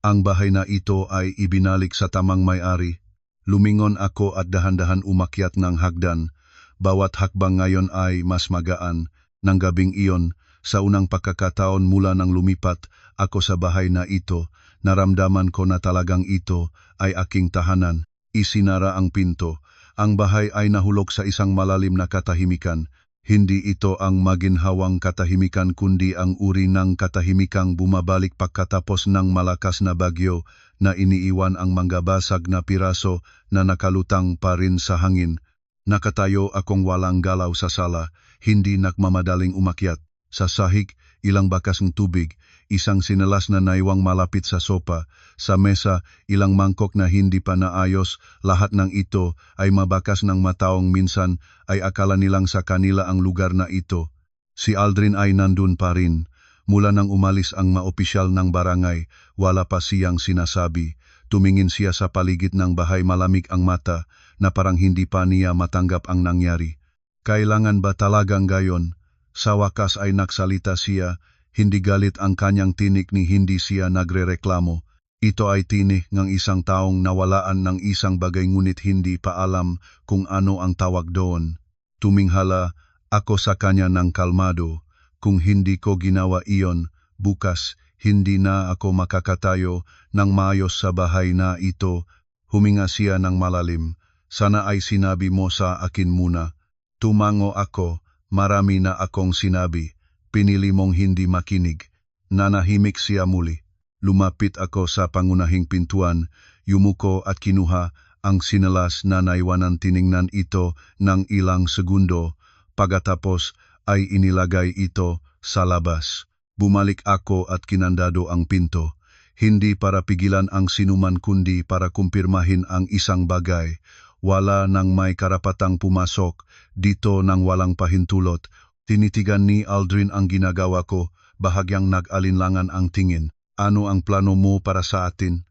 Ang bahay na ito ay ibinalik sa tamang may-ari. Lumingon ako at dahan-dahan umakyat ng hagdan. Bawat hakbang ngayon ay mas magaan. Nang gabing iyon, sa unang pagkakataon mula nang lumipat ako sa bahay na ito, naramdaman ko na talagang ito ay aking tahanan. Isinara ang pinto. Ang bahay ay nahulog sa isang malalim na katahimikan. Hindi ito ang maginhawang katahimikan, kundi ang uri ng katahimikang bumabalik pagkatapos ng malakas na bagyo na iniiwan ang mga basag na piraso na nakalutang pa rin sa hangin. Nakatayo akong walang galaw sa sala, hindi nagmamadaling umakyat. Sa sahig, ilang bakas ng tubig, isang sinalas na naiwang malapit sa sopa. Sa mesa, ilang mangkok na hindi pa naayos. Lahat ng ito ay mabakas ng mataong minsan ay akala nilang sa kanila ang lugar na ito. Si Aldrin ay nandun pa rin. Mula nang umalis ang maopisyal ng barangay, wala pa siyang sinasabi. Tumingin siya sa paligid ng bahay, malamig ang mata, na parang hindi pa niya matanggap ang nangyari. Kailangan ba talagang gayon? Sa wakas ay nagsalita siya. Hindi galit ang kanyang tinik ni hindi siya nagrereklamo. Ito ay tinik ng isang taong nawalaan ng isang bagay ngunit hindi pa alam kung ano ang tawag doon. Tuminghala ako sa kanya ng kalmado. Kung hindi ko ginawa iyon, bukas hindi na ako makakatayo ng maayos sa bahay na ito. Huminga siya ng malalim. Sana ay sinabi mo sa akin muna. Tumango ako. Marami na akong sinabi. Pinili mong hindi makinig. Nanahimik siya muli. Lumapit ako sa pangunahing pintuan, yumuko at kinuha ang sinalas na naiwanan. Tiningnan ito ng ilang segundo. Pagkatapos ay inilagay ito sa labas. Bumalik ako at kinandado ang pinto. Hindi para pigilan ang sinuman kundi para kumpirmahin ang isang bagay. Wala nang may karapatang pumasok dito nang walang pahintulot. Tinitigan ni Aldrin ang ginagawa ko, bahagyang nag-alinlangan ang tingin. Ano ang plano mo para sa atin?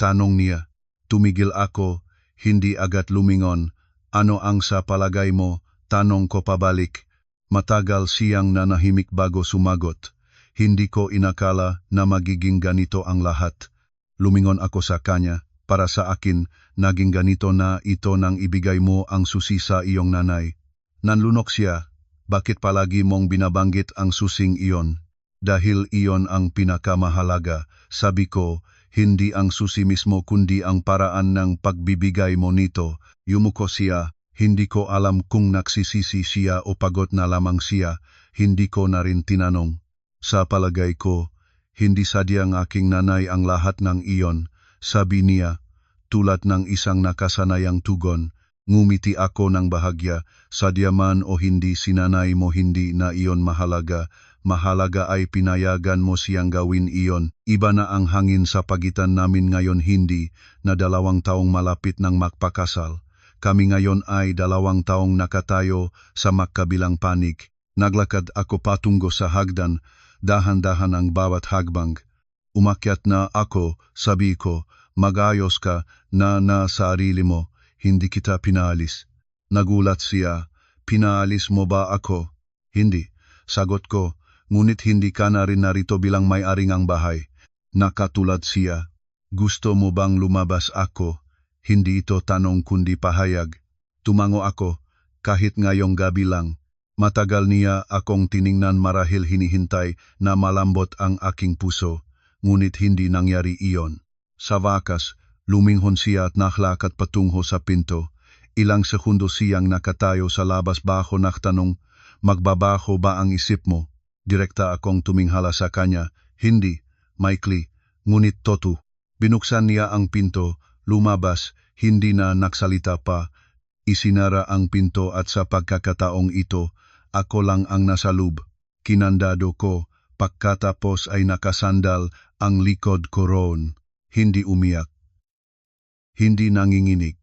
Tanong niya. Tumigil ako, hindi agad lumingon. Ano ang sa palagay mo? Tanong ko pabalik. Matagal siyang nanahimik bago sumagot. Hindi ko inakala na magiging ganito ang lahat. Lumingon ako sa kanya. Para sa akin, naging ganito na ito nang ibigay mo ang susi sa iyong nanay. Nanlunok siya. Bakit palagi mong binabanggit ang susing iyon? Dahil iyon ang pinakamahalaga. Sabi ko, hindi ang susi mismo kundi ang paraan ng pagbibigay mo nito. Yumuko siya. Hindi ko alam kung nagsisisi siya o pagod na lamang siya. Hindi ko na rin tinanong. Sa palagay ko, hindi sadyang aking nanay ang lahat ng iyon. Sabi niya, tulad ng isang nakasanayang tugon. Ngumiti ako ng bahagya. Sadya man o hindi sinanay mo hindi na iyon mahalaga. Mahalaga ay pinayagan mo siyang gawin iyon. Iba na ang hangin sa pagitan namin ngayon hindi na 2 taong malapit ng magpakasal. Kami ngayon ay 2 taong nakatayo sa magkabilang panig. Naglakad ako patungo sa hagdan, dahan-dahan ang bawat hagbang. Umakyat na ako, sabi ko, magayos ka na sarili mo, hindi kita pinaalis. Nagulat siya, pinaalis mo ba ako? Hindi, sagot ko, ngunit hindi ka na rin narito bilang may-ari ng bahay. Nakatulad siya, gusto mo bang lumabas ako? Hindi ito tanong kundi pahayag. Tumango ako, kahit ngayong gabi lang. Matagal niya akong tiningnan marahil hinihintay na malambot ang aking puso, ngunit hindi nangyari iyon. Sa wakas, luminghon siya at naglakad patungo sa pinto. Ilang segundo siyang nakatayo sa labas bago nagtanong, magbabago ba ang isip mo? Direkta akong tuminghala sa kanya, hindi, maikli, ngunit totoo. Binuksan niya ang pinto, lumabas, hindi na nagsalita pa. Isinara ang pinto at sa pagkakataong ito, ako lang ang nasa loob. Kinandado ko, pagkatapos ay nakasandal ang likod ko roon. Hindi umiyak. Hindi nanginginig.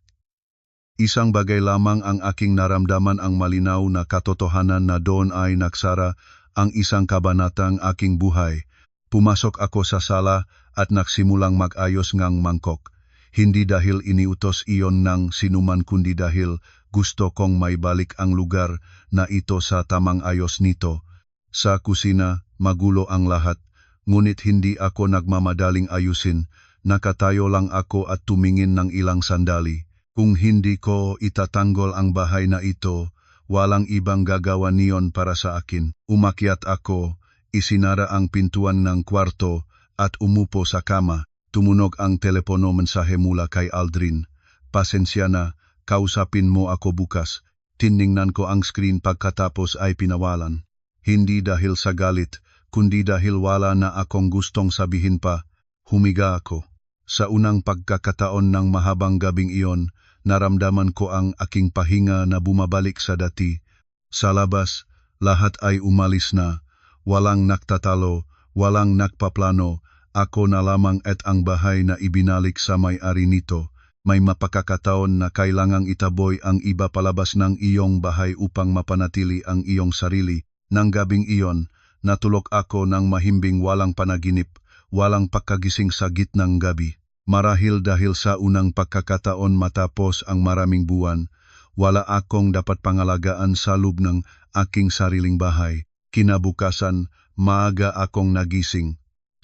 Isang bagay lamang ang aking naramdaman ang malinaw na katotohanan na doon ay nagsara ang isang kabanatang aking buhay. Pumasok ako sa sala at nagsimulang mag-ayos ngang mangkok. Hindi dahil iniutos iyon ng sinuman kundi dahil gusto kong maibalik ang lugar na ito sa tamang ayos nito. Sa kusina, magulo ang lahat, ngunit hindi ako nagmamadaling ayusin. Nakatayo lang ako at tumingin ng ilang sandali. Kung hindi ko itatanggol ang bahay na ito, walang ibang gagawa niyon para sa akin. Umakyat ako, isinara ang pintuan ng kwarto at umupo sa kama. Tumunog ang telepono mensahe mula kay Aldrin. Pasensya na, kausapin mo ako bukas. Tiningnan ko ang screen pagkatapos ay pinawalan. Hindi dahil sa galit, kundi dahil wala na akong gustong sabihin pa. Humiga ako. Sa unang pagkakataon ng mahabang gabing iyon, naramdaman ko ang aking pahinga na bumabalik sa dati. Sa labas, lahat ay umalis na. Walang nagtatalo, walang nagpaplano. Ako na lamang at ang bahay na ibinalik sa may-ari nito. May mapakakataon na kailangang itaboy ang iba palabas ng iyong bahay upang mapanatili ang iyong sarili. Nang gabing iyon, natulog ako ng mahimbing walang panaginip, walang pagkagising sa gitnang gabi. Marahil dahil sa unang pagkakataon matapos ang maraming buwan, wala akong dapat pangalagaan sa loob ng aking sariling bahay. Kinabukasan, maaga akong nagising.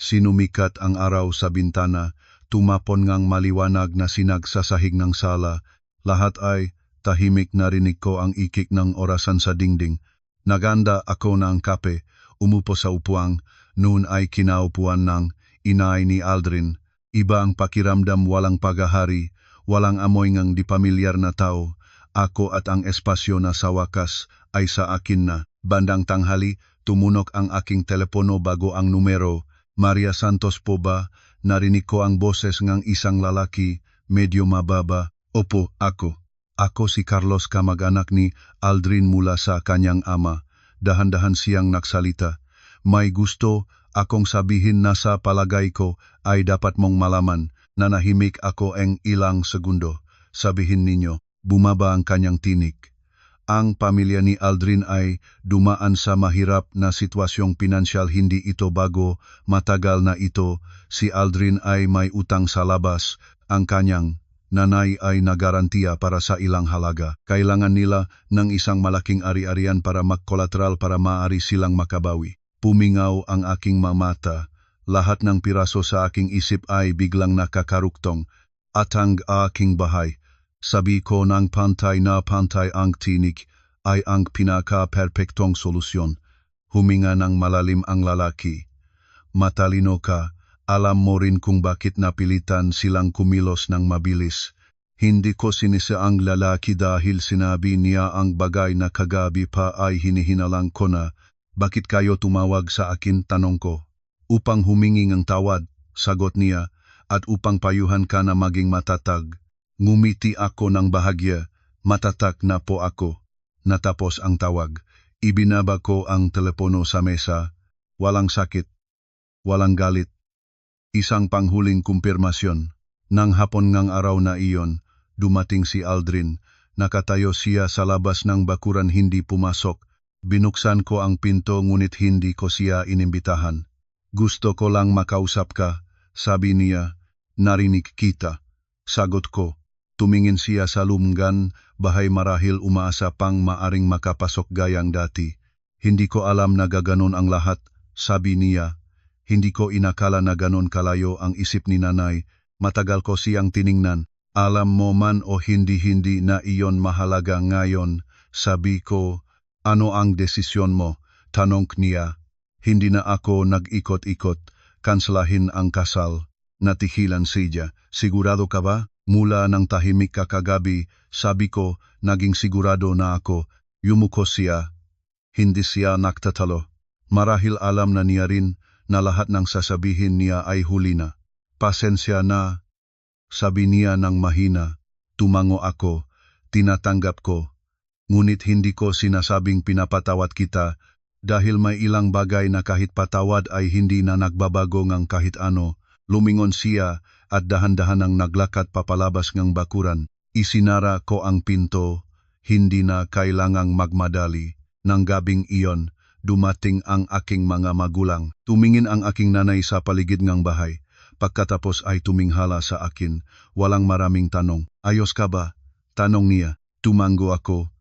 Sinumikat ang araw sa bintana, tumapon ngang maliwanag na sinag sa sahig ng sala. Lahat ay tahimik, narinig ko ang ikik ng orasan sa dingding. Naganda ako ng kape, umupo sa upuan, noon ay kinaupuan ng inay ni Aldrin. Iba ang pakiramdam, walang paghahari, walang amoy ng di pamilyar na tao. Ako at ang espasyo na sa wakas ay sa akin na. Bandang tanghali, tumunog ang aking telepono bago ang numero. Maria Santos po ba? Narinig ko ang boses ng isang lalaki, medyo mababa. Opo, ako. Ako si Carlos, kamag-anak ni Aldrin mula sa kanyang ama. Dahan-dahan siyang nagsalita. May gusto akong sabihin na sa palagay ko ay dapat mong malaman. Nanahimik ako ang ilang segundo. Sabihin ninyo, bumaba ang kanyang tinig. Ang pamilya ni Aldrin ay dumaan sa mahirap na sitwasyong pinansyal, hindi ito bago, matagal na ito. Si Aldrin ay may utang sa labas. Ang kanyang nanay ay nagarantiya para sa ilang halaga. Kailangan nila ng isang malaking ari-arian para magkolateral para maaari silang makabawi. Pumingaw ang aking mata. Lahat ng piraso sa aking isip ay biglang nakakaruktong. At ang aking bahay. Sabi ko ng pantay na pantay ang tinig ay ang pinaka-perpektong solusyon. Huminga ng malalim ang lalaki. Matalino ka. Alam mo rin kung bakit napilitan silang kumilos ng mabilis. Hindi ko sinisi ang lalaki dahil sinabi niya ang bagay na kagabi pa ay hinihinalang ko na. Bakit kayo tumawag sa akin, tanong ko. Upang humingi ng tawad, sagot niya, at upang payuhan ka na maging matatag. Ngumiti ako ng bahagya, matatag na po ako. Natapos ang tawag. Ibinaba ko ang telepono sa mesa. Walang sakit. Walang galit. Isang panghuling kumpirmasyon. Nang hapon ngang araw na iyon, dumating si Aldrin. Nakatayo siya sa labas ng bakuran, hindi pumasok. Binuksan ko ang pinto ngunit hindi ko siya inimbitahan. Gusto ko lang makausap ka, sabi niya. Narinig kita. Sagot ko. Tumingin siya sa lumgan, bahay marahil umaasa pang maaring makapasok gayang dati. Hindi ko alam na gaganon ang lahat, sabi niya. Hindi ko inakala na ganon kalayo ang isip ni nanay. Matagal ko siyang tiningnan. Alam mo man o hindi na iyon mahalaga ngayon, sabi ko. Ano ang desisyon mo? Tanong niya. Hindi na ako nag-ikot-ikot. Kanselahin ang kasal. Natihilan siya. Sigurado ka ba? Mula ng tahimik kakagabi, sabi ko, naging sigurado na ako. Yumuko siya. Hindi siya nagtatalo. Marahil alam na niya rin na lahat ng sasabihin niya ay huli na. Pasensya na, sabi niya ng mahina. Tumango ako, tinatanggap ko. Ngunit hindi ko sinasabing pinapatawad kita dahil may ilang bagay na kahit patawad ay hindi na nagbabago ng kahit ano. Lumingon siya at dahan-dahan ang naglakad papalabas ng bakuran. Isinara ko ang pinto, hindi na kailangang magmadali. Nang gabing iyon, dumating ang aking mga magulang. Tumingin ang aking nanay sa paligid ng bahay. Pagkatapos ay tuminghala sa akin. Walang maraming tanong. Ayos ka ba? Tanong niya. Tumango ako.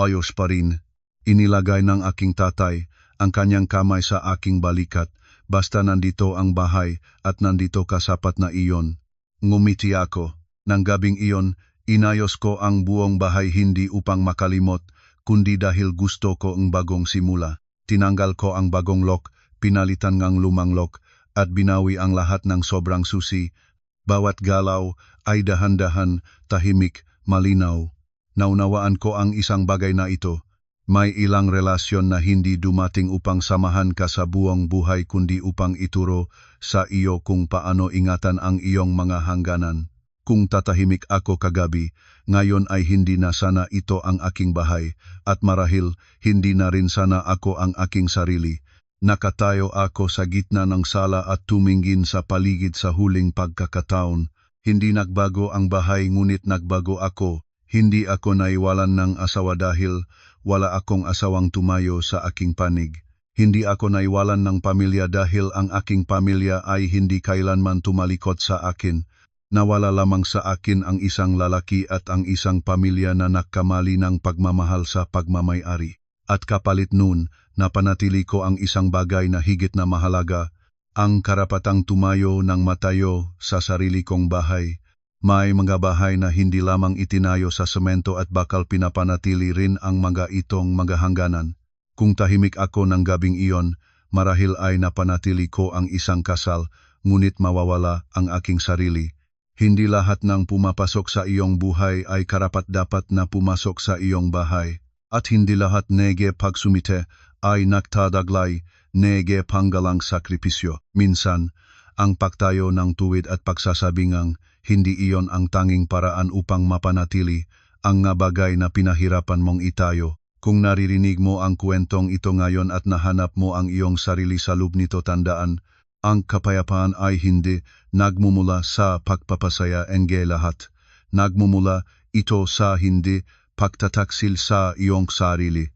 Ayos pa rin. Inilagay ng aking tatay ang kanyang kamay sa aking balikat. Basta nandito ang bahay at nandito kasapat na iyon. Ngumiti ako. Nang gabing iyon, inayos ko ang buong bahay hindi upang makalimot, kundi dahil gusto ko ang bagong simula. Tinanggal ko ang bagong lock, pinalitan ng lumang lock, at binawi ang lahat ng sobrang susi. Bawat galaw ay dahan-dahan, tahimik, malinaw. Naunawaan ko ang isang bagay na ito. May ilang relasyon na hindi dumating upang samahan ka sa buong buhay kundi upang ituro sa iyo kung paano ingatan ang iyong mga hangganan. Kung tatahimik ako kagabi, ngayon ay hindi na sana ito ang aking bahay, at marahil hindi na rin sana ako ang aking sarili. Nakatayo ako sa gitna ng sala at tumingin sa paligid sa huling pagkakataon. Hindi nagbago ang bahay ngunit nagbago ako. Hindi ako naiwalan ng asawa dahil wala akong asawang tumayo sa aking panig. Hindi ako naiwalan ng pamilya dahil ang aking pamilya ay hindi kailanman tumalikod sa akin. Nawala lamang sa akin ang isang lalaki at ang isang pamilya na nagkamali ng pagmamahal sa pagmamay-ari. At kapalit nun, napanatili ko ang isang bagay na higit na mahalaga, ang karapatang tumayo ng matayo sa sarili kong bahay. May mga bahay na hindi lamang itinayo sa semento at bakal pinapanatili rin ang mga itong mga hangganan. Kung tahimik ako ng gabing iyon, marahil ay napanatili ko ang isang kasal, ngunit mawawala ang aking sarili. Hindi lahat ng pumapasok sa iyong buhay ay karapat-dapat na pumasok sa iyong bahay. At hindi lahat nege pagsumite ay nagtataglay, nege panggalang sakripisyo. Minsan, ang pagtayo ng tuwid at pagsasabingang hindi iyon ang tanging paraan upang mapanatili ang nga bagay na pinahirapan mong itayo. Kung naririnig mo ang kwentong ito ngayon at nahanap mo ang iyong sarili sa loob nito, tandaan, ang kapayapaan ay hindi nagmumula sa pagpapasaya engge lahat. Nagmumula ito sa hindi pagtataksil sa iyong sarili.